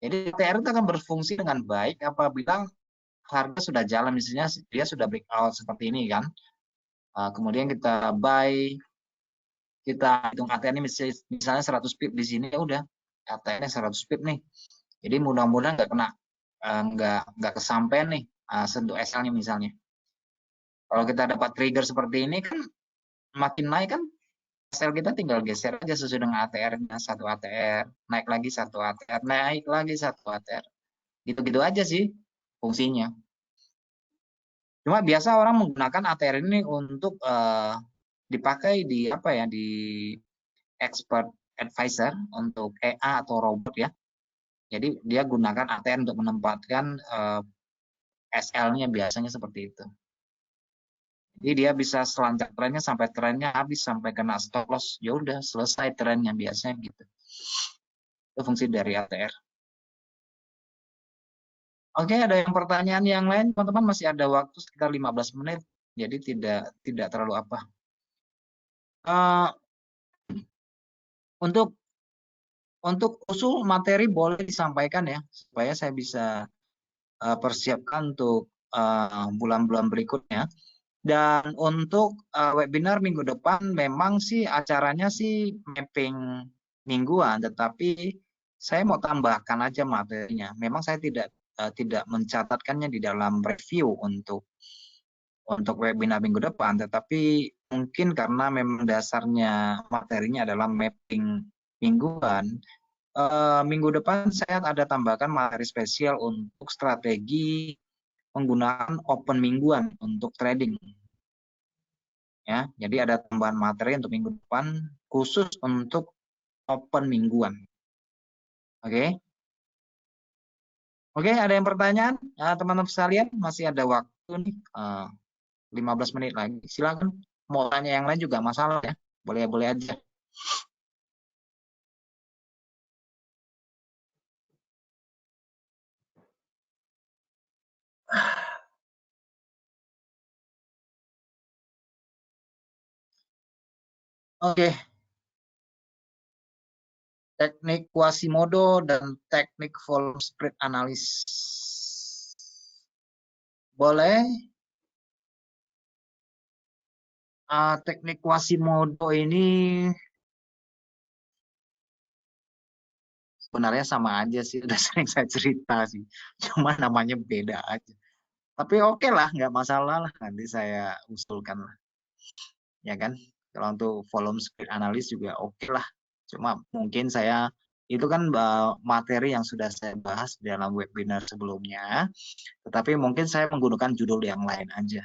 Jadi TR itu akan berfungsi dengan baik apabila harga sudah jalan, misalnya dia sudah breakout seperti ini kan. Kemudian kita buy, kita hitung ATR ini misalnya 100 pip di sini, ya udah ATR-nya 100 pip nih. Jadi mudah-mudahan nggak kena nggak kesampean nih sentuh SL-nya misalnya. Kalau kita dapat trigger seperti ini kan makin naik kan SL kita tinggal geser aja sesuai dengan ATR-nya, satu ATR, naik lagi satu ATR, naik lagi satu ATR. Gitu-gitu aja sih fungsinya. Cuma biasa orang menggunakan ATR ini untuk dipakai di apa ya, di expert advisor untuk EA atau robot ya. Jadi dia gunakan ATR untuk menempatkan SL-nya biasanya seperti itu. Jadi dia bisa selancar trennya sampai trennya habis, sampai kena stop loss, ya udah selesai trennya biasanya gitu. Itu fungsi dari ATR. Oke, ada yang pertanyaan yang lain, teman-teman? Masih ada waktu sekitar 15 menit, jadi tidak terlalu apa. Untuk usul materi boleh disampaikan ya, supaya saya bisa persiapkan untuk bulan-bulan berikutnya. Dan untuk webinar minggu depan memang sih acaranya sih mapping mingguan, tetapi saya mau tambahkan aja materinya. Memang saya tidak mencatatkannya di dalam review untuk webinar minggu depan, tetapi mungkin karena memang dasarnya materinya adalah mapping mingguan, minggu depan saya ada tambahkan materi spesial untuk strategi menggunakan open mingguan untuk trading. Ya, jadi ada tambahan materi untuk minggu depan khusus untuk open mingguan. Oke. Oke, ada yang pertanyaan? Teman-teman sekalian, masih ada waktu nih 15 menit lagi. Silakan mau tanya yang lain juga masalah ya. Boleh-boleh aja. Oke. Teknik Quasimodo dan teknik volume spread analysis. Boleh. Teknik Quasimodo ini sebenarnya sama aja sih, udah sering saya cerita sih. Cuma namanya beda aja. Tapi oke lah, nggak masalah lah. Nanti saya usulkan lah, ya kan? Kalau untuk volume speed analysis juga oke lah. Cuma mungkin saya itu kan materi yang sudah saya bahas dalam webinar sebelumnya. Tetapi mungkin saya menggunakan judul yang lain aja.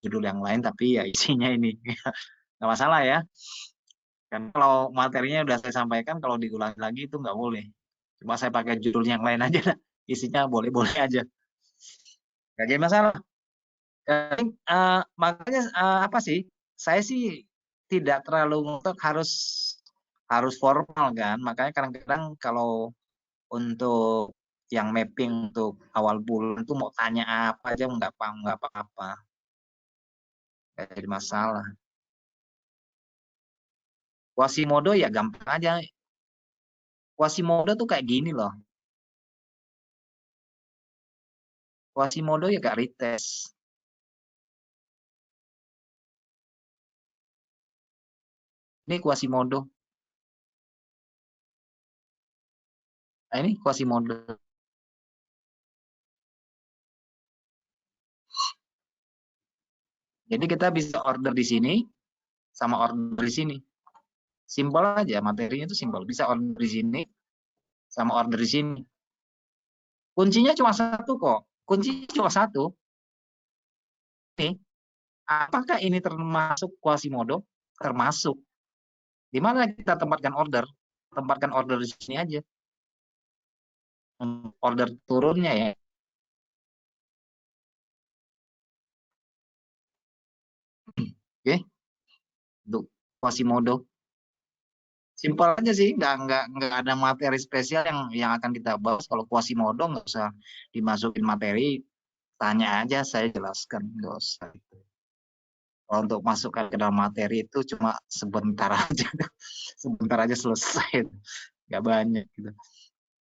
Judul yang lain tapi ya isinya ini. Nggak masalah ya. Kan kalau materinya udah saya sampaikan, kalau diulangi lagi itu nggak boleh. Cuma saya pakai judul yang lain aja dah. Isinya boleh-boleh aja. Nggak jadi masalah. Makanya apa sih? Saya sih tidak terlalu untuk harus formal kan. Makanya kadang-kadang kalau untuk yang mapping untuk awal bulan itu mau tanya apa aja nggak apa-apa. Nggak jadi masalah. Quasimodo ya gampang aja. Quasimodo tuh kayak gini loh. Quasimodo ya kayak retest. Ini Quasimodo. Nah, ini Quasimodo. Jadi kita bisa order di sini sama order di sini. Simpel aja, materinya itu simpel. Bisa order di sini sama order di sini. Kuncinya cuma satu kok. Kuncinya cuma satu. Nih, apakah ini termasuk Quasimodo? Termasuk. Di mana kita tempatkan order? Tempatkan order di sini aja. Order turunnya ya. Oke, untuk Quasimodo. Simpel aja sih, nggak ada materi spesial yang akan kita bahas. Kalau Quasimodo nggak usah dimasukin materi, tanya aja saya jelaskan, nggak usah. Kalau untuk masukkan ke dalam materi itu cuma sebentar aja, sebentar aja selesai, nggak banyak gitu.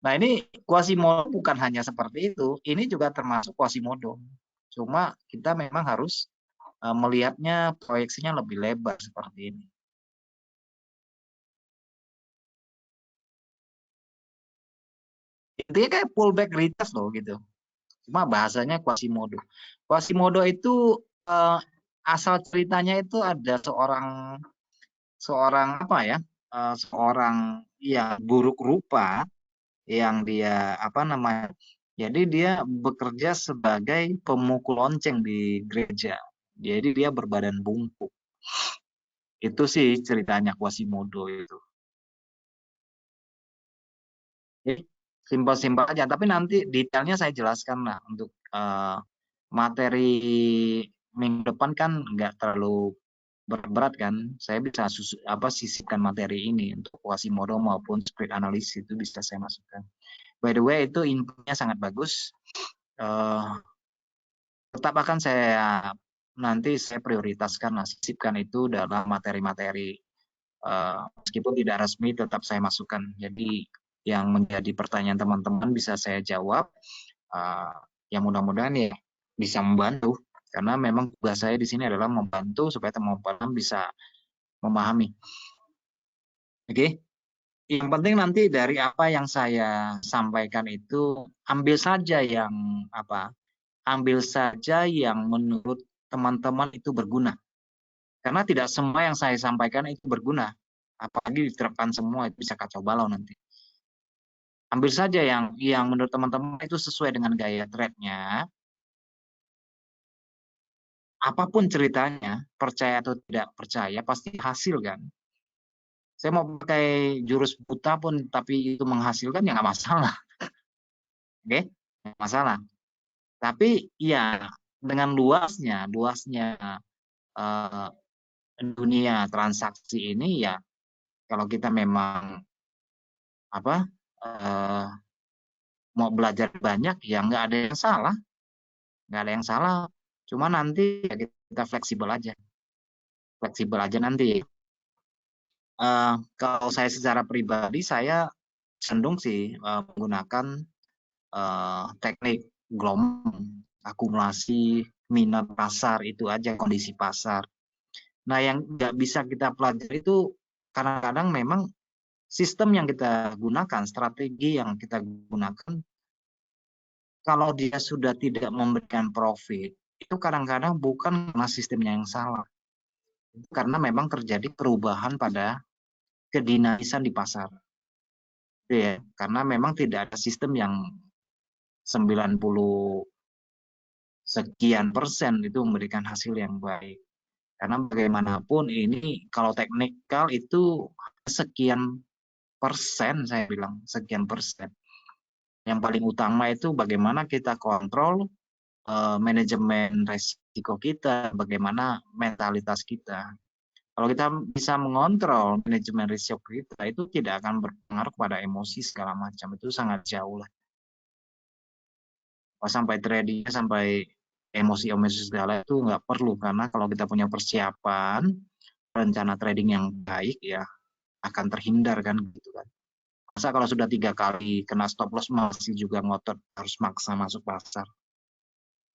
Nah ini Quasimodo bukan hanya seperti itu, ini juga termasuk Quasimodo. Cuma kita memang harus melihatnya proyeksinya lebih lebar seperti ini. Intinya kayak pullback retest loh gitu. Cuma bahasanya Quasimodo. Quasimodo itu asal ceritanya itu ada seorang apa ya? Seorang ya buruk rupa yang dia apa namanya? Jadi dia bekerja sebagai pemukul lonceng di gereja. Jadi dia berbadan bungkuk. Itu sih ceritanya Quasimodo itu. Jadi simpel-simpel aja. Tapi nanti detailnya saya jelaskan lah untuk materi minggu depan kan nggak terlalu berat kan. Saya bisa sisipkan materi ini untuk Quasimodo maupun spread analysis itu bisa saya masukkan. By the way itu infonya sangat bagus. Tetap akan saya nanti saya prioritaskan, sisipkan itu dalam materi-materi meskipun tidak resmi tetap saya masukkan. Jadi yang menjadi pertanyaan teman-teman bisa saya jawab. Yang mudah-mudahan ya bisa membantu karena memang tugas saya di sini adalah membantu supaya teman-teman bisa memahami. Oke, yang penting nanti dari apa yang saya sampaikan itu ambil saja yang ambil saja yang menurut teman-teman itu berguna. Karena tidak semua yang saya sampaikan itu berguna. Apalagi diterapkan semua itu bisa kacau balau nanti. Ambil saja yang menurut teman-teman itu sesuai dengan gaya trade-nya. Apapun ceritanya, percaya atau tidak percaya, pasti hasil kan. Saya mau pakai jurus buta pun, tapi itu menghasilkan ya nggak masalah. Oke, nggak masalah. Tapi ya dengan luasnya dunia transaksi ini ya, kalau kita memang mau belajar banyak ya nggak ada yang salah, nggak ada yang salah. Cuma nanti ya kita fleksibel aja nanti. Kalau saya secara pribadi saya cenderung sih menggunakan teknik gelombang, akumulasi, minat pasar itu aja kondisi pasar. Nah yang nggak bisa kita pelajari itu kadang-kadang memang sistem yang kita gunakan, strategi yang kita gunakan, kalau dia sudah tidak memberikan profit, itu kadang-kadang bukan karena sistemnya yang salah. Karena memang terjadi perubahan pada kedinamisan di pasar. Ya, karena memang tidak ada sistem yang 90 sekian persen itu memberikan hasil yang baik. Karena bagaimanapun ini kalau teknikal itu sekian persen, saya bilang sekian persen. Yang paling utama itu bagaimana kita kontrol manajemen resiko kita, bagaimana mentalitas kita. Kalau kita bisa mengontrol manajemen risiko kita, itu tidak akan berpengaruh pada emosi segala macam. Itu sangat jauh lah. Sampai trading, sampai emosi-emosi segala itu nggak perlu. Karena kalau kita punya persiapan, rencana trading yang baik, ya akan terhindar kan gitu kan. Masa kalau sudah 3 kali kena stop loss masih juga ngotot harus maksa masuk pasar.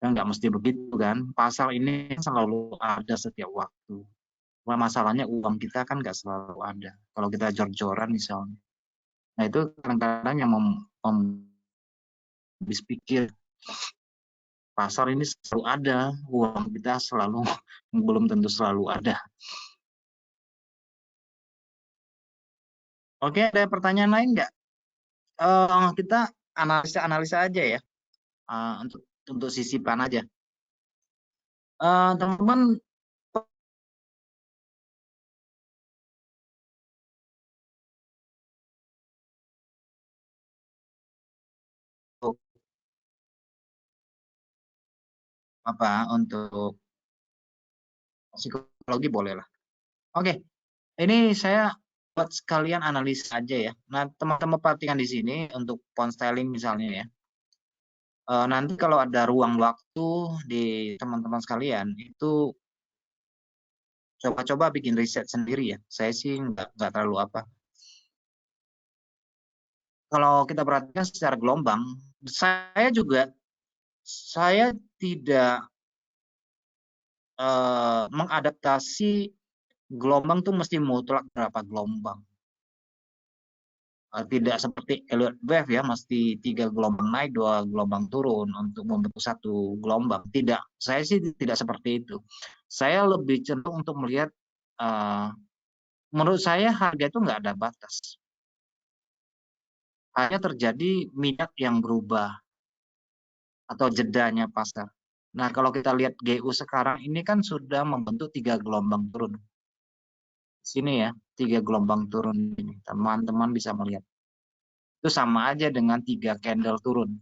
Kan nggak mesti begitu kan. Pasar ini selalu ada setiap waktu. Masalahnya uang kita kan nggak selalu ada. Kalau kita jor-joran misalnya. Nah itu kadang-kadang yang habis pikir pasar ini selalu ada, uang kita selalu belum tentu selalu ada. Oke, ada pertanyaan lain nggak? Kita analisa aja ya, untuk sisipan aja. Teman-teman apa untuk psikologi boleh lah. Oke, ini saya buat sekalian analisa aja ya. Nah, teman-teman perhatikan di sini untuk pound sterling misalnya ya. Nanti kalau ada ruang waktu di teman-teman sekalian itu coba-coba bikin riset sendiri ya. Saya sih nggak terlalu apa. Kalau kita perhatikan secara gelombang, saya tidak mengadaptasi gelombang tuh mesti mutlak berapa gelombang. Tidak seperti Elliott Wave ya, mesti 3 gelombang naik, 2 gelombang turun untuk membentuk satu gelombang. Tidak, saya sih tidak seperti itu. Saya lebih cenderung untuk melihat, menurut saya harga itu nggak ada batas. Hanya terjadi minat yang berubah atau jedanya pasar. Nah, kalau kita lihat GU sekarang ini kan sudah membentuk 3 gelombang turun. Sini ya, 3 gelombang turun ini. Teman-teman bisa melihat. Itu sama aja dengan 3 candle turun.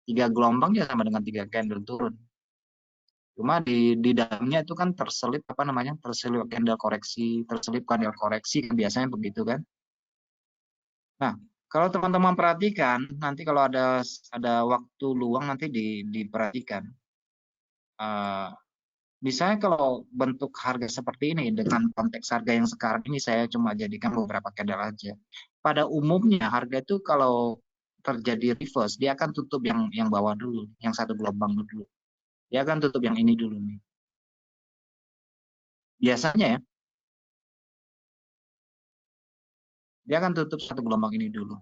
3 gelombang ya sama dengan 3 candle turun. Cuma di dalamnya itu kan terselip apa namanya? Terselip candle koreksi, terselip candle koreksi, biasanya begitu kan. Nah, kalau teman-teman perhatikan, nanti kalau ada waktu luang nanti diperhatikan. Misalnya kalau bentuk harga seperti ini dengan konteks harga yang sekarang ini saya cuma jadikan beberapa candle aja. Pada umumnya harga itu kalau terjadi reverse dia akan tutup yang bawah dulu, yang satu gelombang dulu. Dia akan tutup yang ini dulu nih. Biasanya ya, dia akan tutup satu gelombang ini dulu.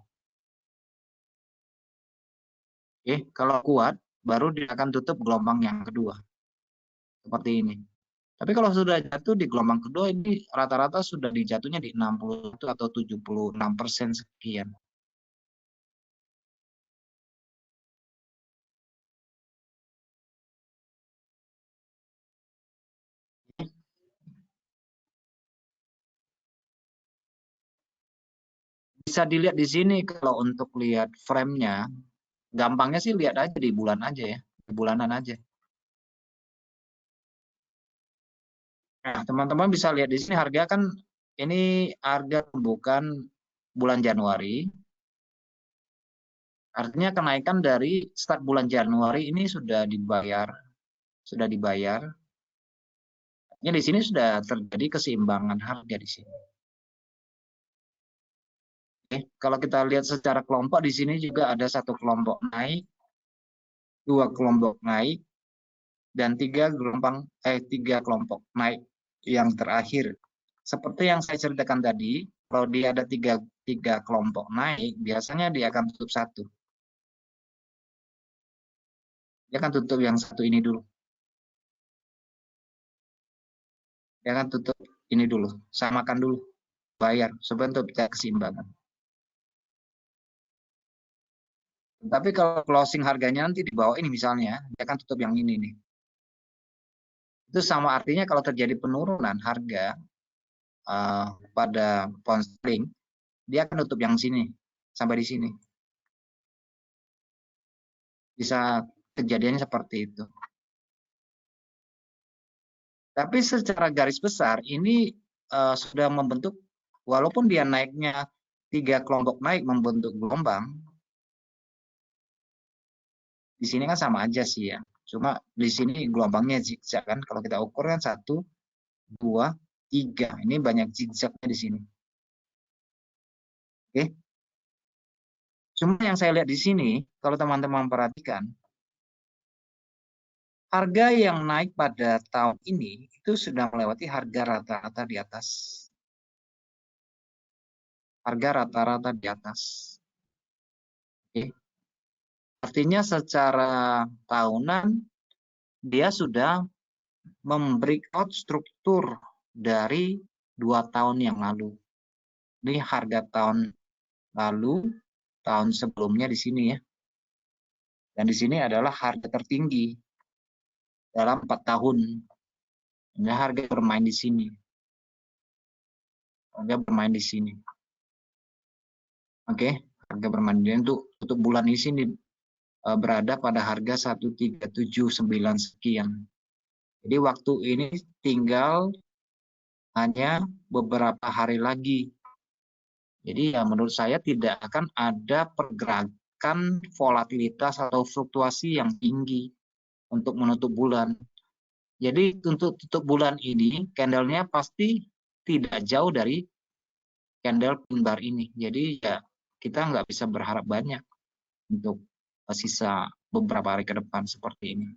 Oke, kalau kuat baru dia akan tutup gelombang yang kedua. Seperti ini. Tapi kalau sudah jatuh di gelombang kedua ini rata-rata sudah dijatuhnya di 60 atau 76% sekian. Bisa dilihat di sini kalau untuk lihat frame-nya, gampangnya sih lihat aja di bulan aja ya, di bulanan aja. Nah, teman-teman bisa lihat di sini harga kan ini harga pembukaan bulan Januari. Artinya kenaikan dari start bulan Januari ini sudah dibayar, sudah dibayar. Artinya di sini sudah terjadi keseimbangan harga di sini. Oke, kalau kita lihat secara kelompok di sini juga ada satu kelompok naik, dua kelompok naik, dan tiga kelompok naik yang terakhir. Seperti yang saya ceritakan tadi, Kalau dia ada tiga kelompok naik, biasanya dia akan tutup satu. Dia akan tutup yang satu ini dulu. Dia akan tutup ini dulu, samakan dulu, bayar supaya untuk keseimbangan. Tapi kalau closing harganya nanti di bawah ini misalnya, dia akan tutup yang ini nih. Itu sama artinya kalau terjadi penurunan harga pada pound sterling, dia akan tutup yang sini sampai di sini. Bisa kejadiannya seperti itu. Tapi secara garis besar ini sudah membentuk, walaupun dia naiknya 3 kelompok naik membentuk gelombang, di sini kan sama aja sih ya. Cuma di sini gelombangnya zigzag kan. Kalau kita ukur kan 1, 2, 3. Ini banyak zigzagnya di sini. Oke. Cuma yang saya lihat di sini, kalau teman-teman perhatikan, harga yang naik pada tahun ini itu sudah melewati harga rata-rata di atas. Harga rata-rata di atas. Oke. Artinya secara tahunan dia sudah membreakout struktur dari 2 tahun yang lalu. Ini harga tahun lalu, tahun sebelumnya di sini ya. Dan di sini adalah harga tertinggi dalam 4 tahun. Ini harga bermain di sini. Harga bermain di sini. Oke, harga bermain di sini untuk bulan di sini berada pada harga 1379 sekian. Jadi waktu ini tinggal hanya beberapa hari lagi. Jadi ya menurut saya tidak akan ada pergerakan volatilitas atau fluktuasi yang tinggi untuk menutup bulan. Jadi untuk tutup bulan ini candlenya pasti tidak jauh dari candle pin bar ini. Jadi ya kita nggak bisa berharap banyak untuk sisa beberapa hari ke depan seperti ini.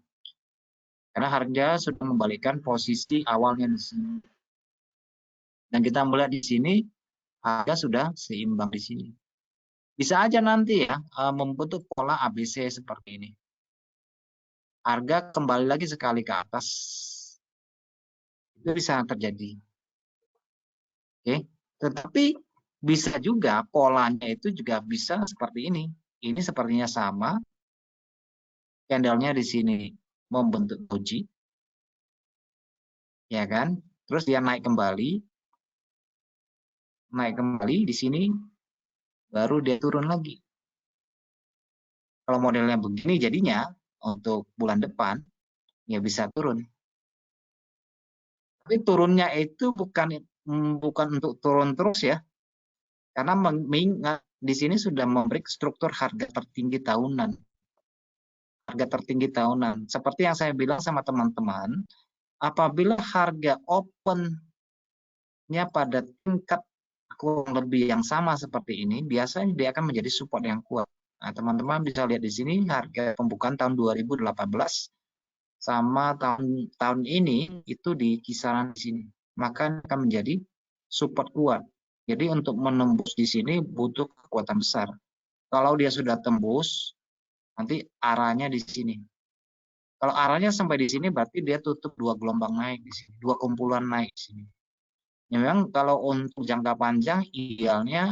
Karena harga sudah membalikan posisi awalnya di sini. Dan kita melihat di sini harga sudah seimbang di sini. Bisa aja nanti ya membentuk pola ABC seperti ini. Harga kembali lagi sekali ke atas. Itu bisa terjadi. Oke, tetapi bisa juga polanya itu juga bisa seperti ini. Ini sepertinya sama. Candlenya di sini membentuk doji. Ya kan? Terus dia naik kembali. Naik kembali di sini baru dia turun lagi. Kalau modelnya begini jadinya untuk bulan depan ya bisa turun. Tapi turunnya itu bukan untuk turun terus ya. Karena di sini sudah memberi struktur harga tertinggi tahunan. Harga tertinggi tahunan. Seperti yang saya bilang sama teman-teman, apabila harga open-nya pada tingkat kurang lebih yang sama seperti ini, biasanya dia akan menjadi support yang kuat. Nah, teman-teman bisa lihat di sini harga pembukaan tahun 2018 sama tahun ini itu di kisaran di sini. Maka akan menjadi support kuat. Jadi untuk menembus di sini butuh kekuatan besar. Kalau dia sudah tembus, nanti arahnya di sini. Kalau arahnya sampai di sini berarti dia tutup 2 gelombang naik di sini, 2 kumpulan naik di sini. Ya, memang kalau untuk jangka panjang idealnya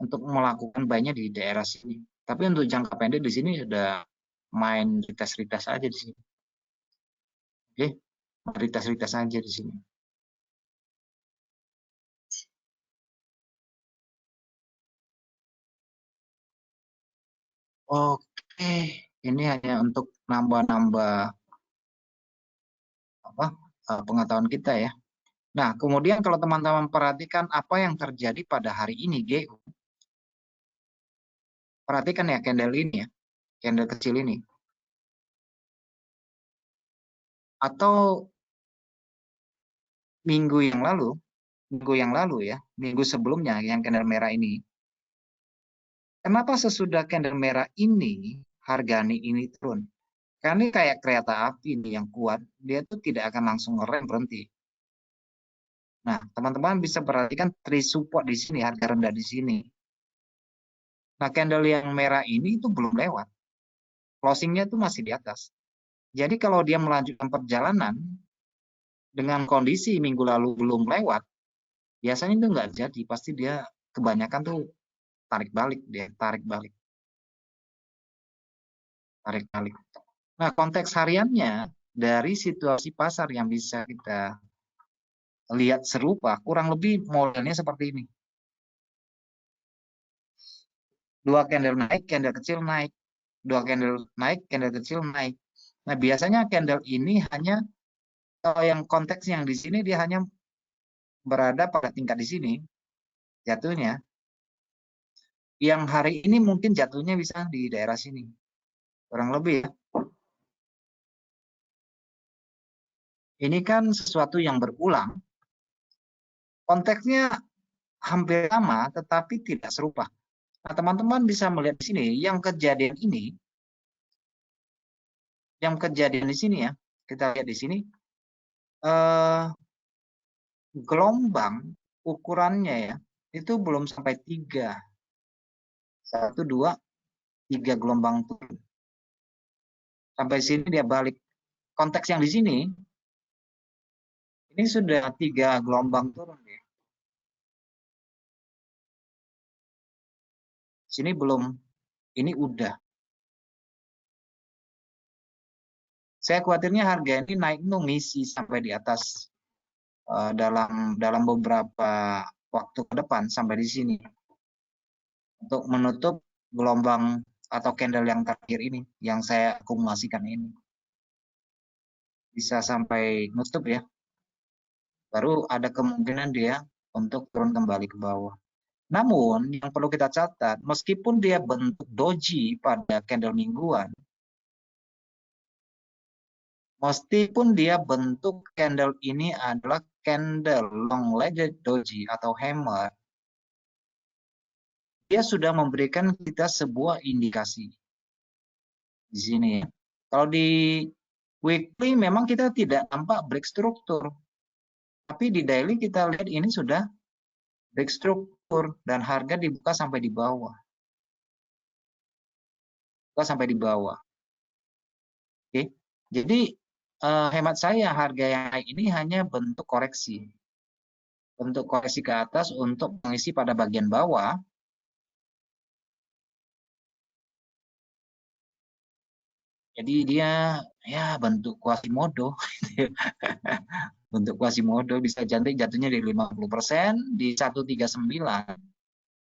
untuk melakukan buy-nya di daerah sini. Tapi untuk jangka pendek di sini sudah main retest-retest aja di sini. Oke, retest-retest aja di sini. Oke, ini hanya untuk nambah-nambah pengetahuan kita ya. Nah, kemudian kalau teman-teman perhatikan apa yang terjadi pada hari ini, GU. Perhatikan ya candle ini ya, candle kecil ini. Atau minggu yang lalu ya, minggu sebelumnya yang candle merah ini. Kenapa sesudah candle merah ini harga ini turun? Karena ini kayak kereta api nih yang kuat, dia tuh tidak akan langsung ngerem berhenti. Nah, teman-teman bisa perhatikan tree support di sini, harga rendah di sini. Nah, candle yang merah ini itu belum lewat. Closingnya itu masih di atas. Jadi kalau dia melanjutkan perjalanan dengan kondisi minggu lalu belum lewat, biasanya itu nggak jadi. Pasti dia kebanyakan tuh tarik balik, dia tarik balik, tarik balik. Nah, konteks hariannya dari situasi pasar yang bisa kita lihat serupa, kurang lebih modelnya seperti ini. Dua candle naik, candle kecil naik. Dua candle naik, candle kecil naik. Nah, biasanya candle ini hanya yang konteks yang di sini dia hanya berada pada tingkat di sini jatuhnya. Yang hari ini mungkin jatuhnya bisa di daerah sini. Kurang lebih ya. Ini kan sesuatu yang berulang. Konteksnya hampir sama tetapi tidak serupa. Nah, teman-teman bisa melihat di sini yang kejadian di sini ya. Kita lihat di sini gelombang ukurannya ya itu belum sampai 3. 1, 2, 3 gelombang turun. Sampai sini dia balik. Konteks yang di sini ini sudah 3 gelombang turun ya. Sini belum, ini udah. Saya khawatirnya harga ini naik tuh ngisi sampai di atas dalam beberapa waktu ke depan sampai di sini untuk menutup gelombang atau candle yang terakhir ini yang saya akumulasikan ini bisa sampai nutup ya, baru ada kemungkinan dia untuk turun kembali ke bawah. Namun yang perlu kita catat, meskipun dia bentuk doji pada candle mingguan, meskipun dia bentuk candle ini adalah candle long legged doji atau hammer, dia sudah memberikan kita sebuah indikasi di sini. Kalau di weekly memang kita tidak tampak break struktur, tapi di daily kita lihat ini sudah break struktur dan harga dibuka sampai di bawah. Buka sampai di bawah. Oke. Jadi hemat saya harga yang naik ini hanya bentuk koreksi. Bentuk koreksi ke atas untuk mengisi pada bagian bawah. Jadi dia ya bentuk Quasimodo. Bentuk Quasimodo bisa jatuhnya di 50%, di 139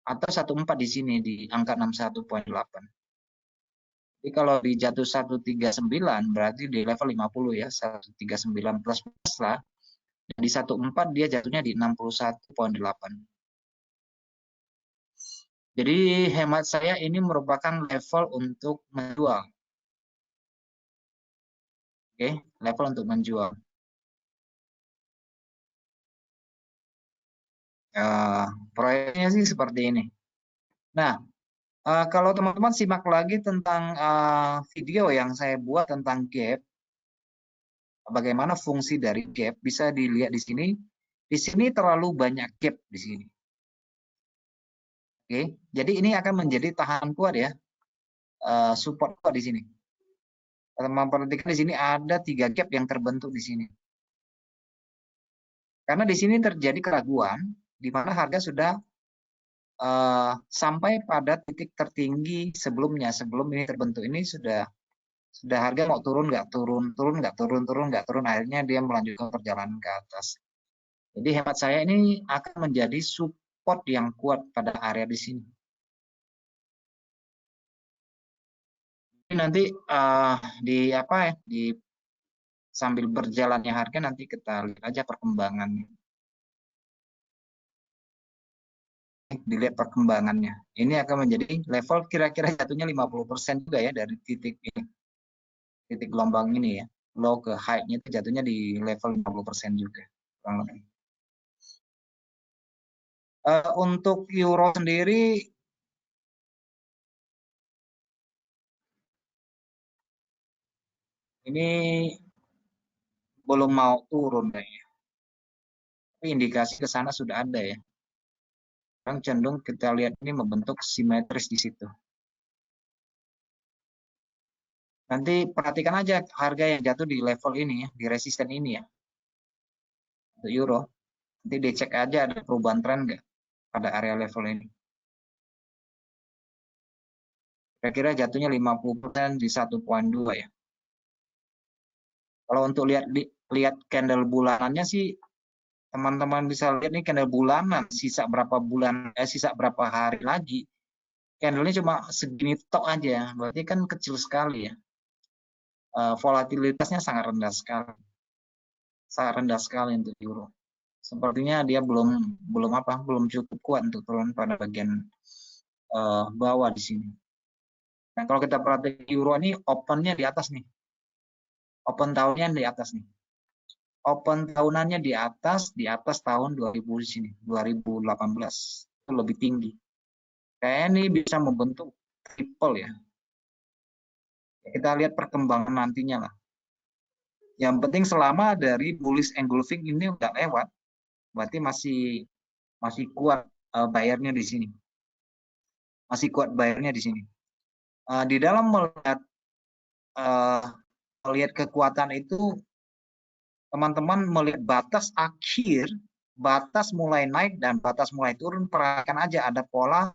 atau 14 di sini di angka 61,8. Jadi kalau di jatuh 139 berarti di level 50 ya, 139 plus plus lah. Dan di 14 dia jatuhnya di 61,8. Jadi hemat saya ini merupakan level untuk menjual. Oke, level untuk menjual. Proyeknya sih seperti ini. Nah, kalau teman-teman simak lagi tentang video yang saya buat tentang gap, bagaimana fungsi dari gap, bisa dilihat di sini. Di sini terlalu banyak gap di sini. Oke, jadi ini akan menjadi tahan kuat ya, support kuat di sini. Teman-teman perhatikan di sini ada 3 gap yang terbentuk di sini. Karena di sini terjadi keraguan, di mana harga sudah sampai pada titik tertinggi sebelumnya, sebelum ini terbentuk ini sudah harga mau turun nggak turun, turun nggak turun, turun nggak turun, akhirnya dia melanjutkan perjalanan ke atas. Jadi hemat saya ini akan menjadi support yang kuat pada area di sini. Jadi nanti di apa ya, di sambil berjalannya harga nanti kita lihat aja perkembangannya. Dilihat perkembangannya. Ini akan menjadi level kira-kira jatuhnya 50% juga ya dari titik ini. Titik gelombang ini ya. Low ke high-nya itu jatuhnya di level 50% juga. Untuk euro sendiri ini belum mau turun kayaknya. indikasi ke sana sudah ada ya. Sekarang cenderung kita lihat ini membentuk simetris di situ. Nanti perhatikan aja harga yang jatuh di level ini ya, di resisten ini ya. Untuk euro. Nanti dicek aja ada perubahan tren nggak pada area level ini. Kira-kira jatuhnya 50% di 1,2 ya. Kalau untuk lihat candle bulanannya sih teman-teman bisa lihat nih candle bulanan sisa berapa hari lagi. Candlenya cuma segini tok aja, berarti kan kecil sekali ya. Volatilitasnya sangat rendah sekali. Sangat rendah sekali untuk euro. Sepertinya dia belum cukup kuat untuk turun pada bagian bawah di sini. Nah, kalau kita perhatikan euro ini opennya di atas nih. Open tahunnya di atas nih. Open tahunannya di atas tahun 2000 di sini, 2018. Itu lebih tinggi. Kayaknya ini bisa membentuk triple ya. Kita lihat perkembangan nantinya lah. Yang penting selama dari bullish engulfing ini udah lewat, berarti masih kuat bayarnya di sini. Masih kuat bayarnya di sini. Di dalam melihat kekuatan itu, teman-teman melihat batas akhir, batas mulai naik dan batas mulai turun, perhatikan aja ada pola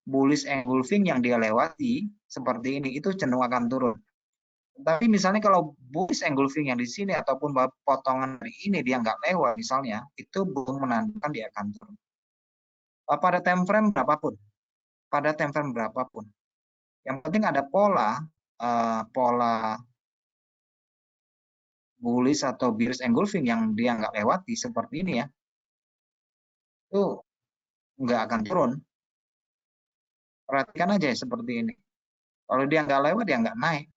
bullish engulfing yang dia lewati seperti ini, itu cenderung akan turun. Tapi misalnya kalau bullish engulfing yang di sini ataupun potongan ini dia nggak lewat misalnya, itu belum menandakan dia akan turun. Pada time frame berapapun, yang penting ada pola bullish atau bearish engulfing yang dia nggak lewati seperti ini ya, itu nggak akan turun. Perhatikan aja ya, seperti ini. Kalau dia nggak lewat, dia nggak naik.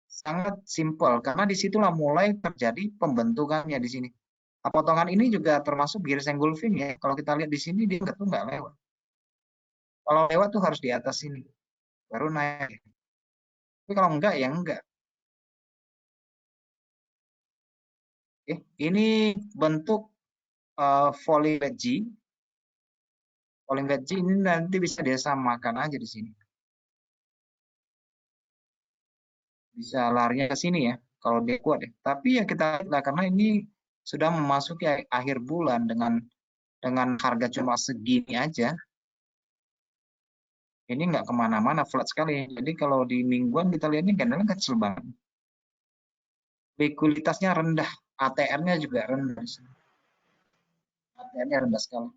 Sangat simpel, karena disitulah mulai terjadi pembentukannya di sini. Potongan ini juga termasuk bearish engulfing ya. Kalau kita lihat di sini, dia nggak lewat. Kalau lewat tuh harus di atas sini, baru naik. Tapi kalau enggak, ya enggak. Oke, ini bentuk falling wedge. Falling wedge ini nanti bisa disamakan aja di sini. Bisa larinya ke sini ya, kalau dia kuat ya. Tapi ya kita lihat karena ini sudah memasuki akhir bulan dengan harga cuma segini aja, ini nggak kemana-mana, flat sekali. Jadi kalau di mingguan kita lihat ini candlenya kecil banget. Likuiditasnya rendah, ATR-nya juga rendah. ATR-nya rendah sekali.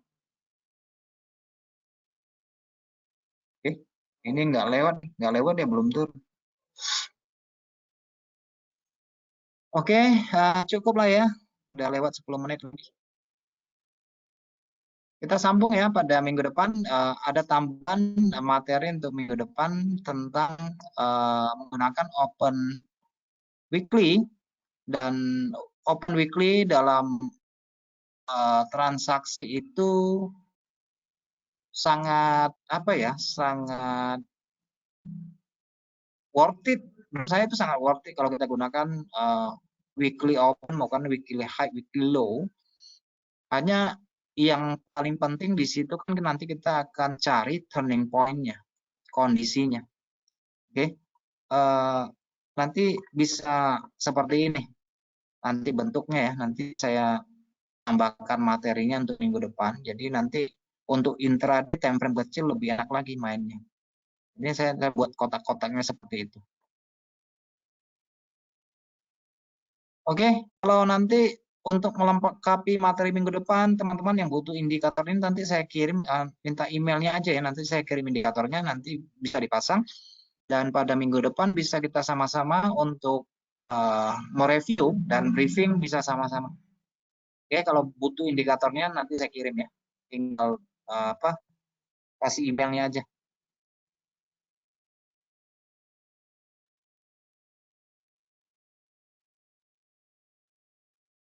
Oke, ini nggak lewat ya, belum turun. Oke, cukup lah ya. Udah lewat 10 menit lebih. Kita sambung ya pada minggu depan. Ada tambahan materi untuk minggu depan tentang menggunakan open weekly, dan open weekly dalam transaksi itu sangat sangat worth it. Menurut saya itu sangat worth it kalau kita gunakan weekly open maupun weekly high, weekly low. Hanya yang paling penting di situ kan nanti kita akan cari turning point-nya, kondisinya. Oke, nanti bisa seperti ini. Nanti bentuknya ya, nanti saya tambahkan materinya untuk minggu depan. Jadi nanti untuk intraday time frame kecil lebih enak lagi mainnya. Ini saya buat kotak-kotaknya seperti itu. Oke, kalau nanti untuk melengkapi materi minggu depan, teman-teman yang butuh indikator ini nanti saya kirim, minta emailnya aja ya, nanti saya kirim indikatornya, nanti bisa dipasang. Dan pada minggu depan bisa kita sama-sama untuk mereview dan briefing bisa sama-sama. Oke, kalau butuh indikatornya nanti saya kirim ya, tinggal kasih emailnya aja.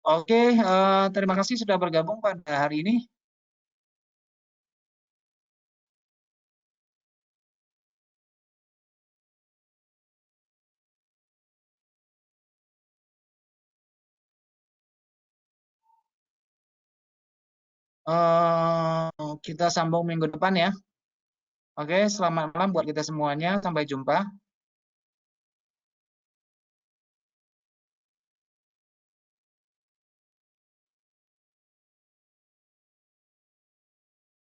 Oke, terima kasih sudah bergabung pada hari ini. Kita sambung minggu depan ya. Oke, selamat malam buat kita semuanya. Sampai jumpa.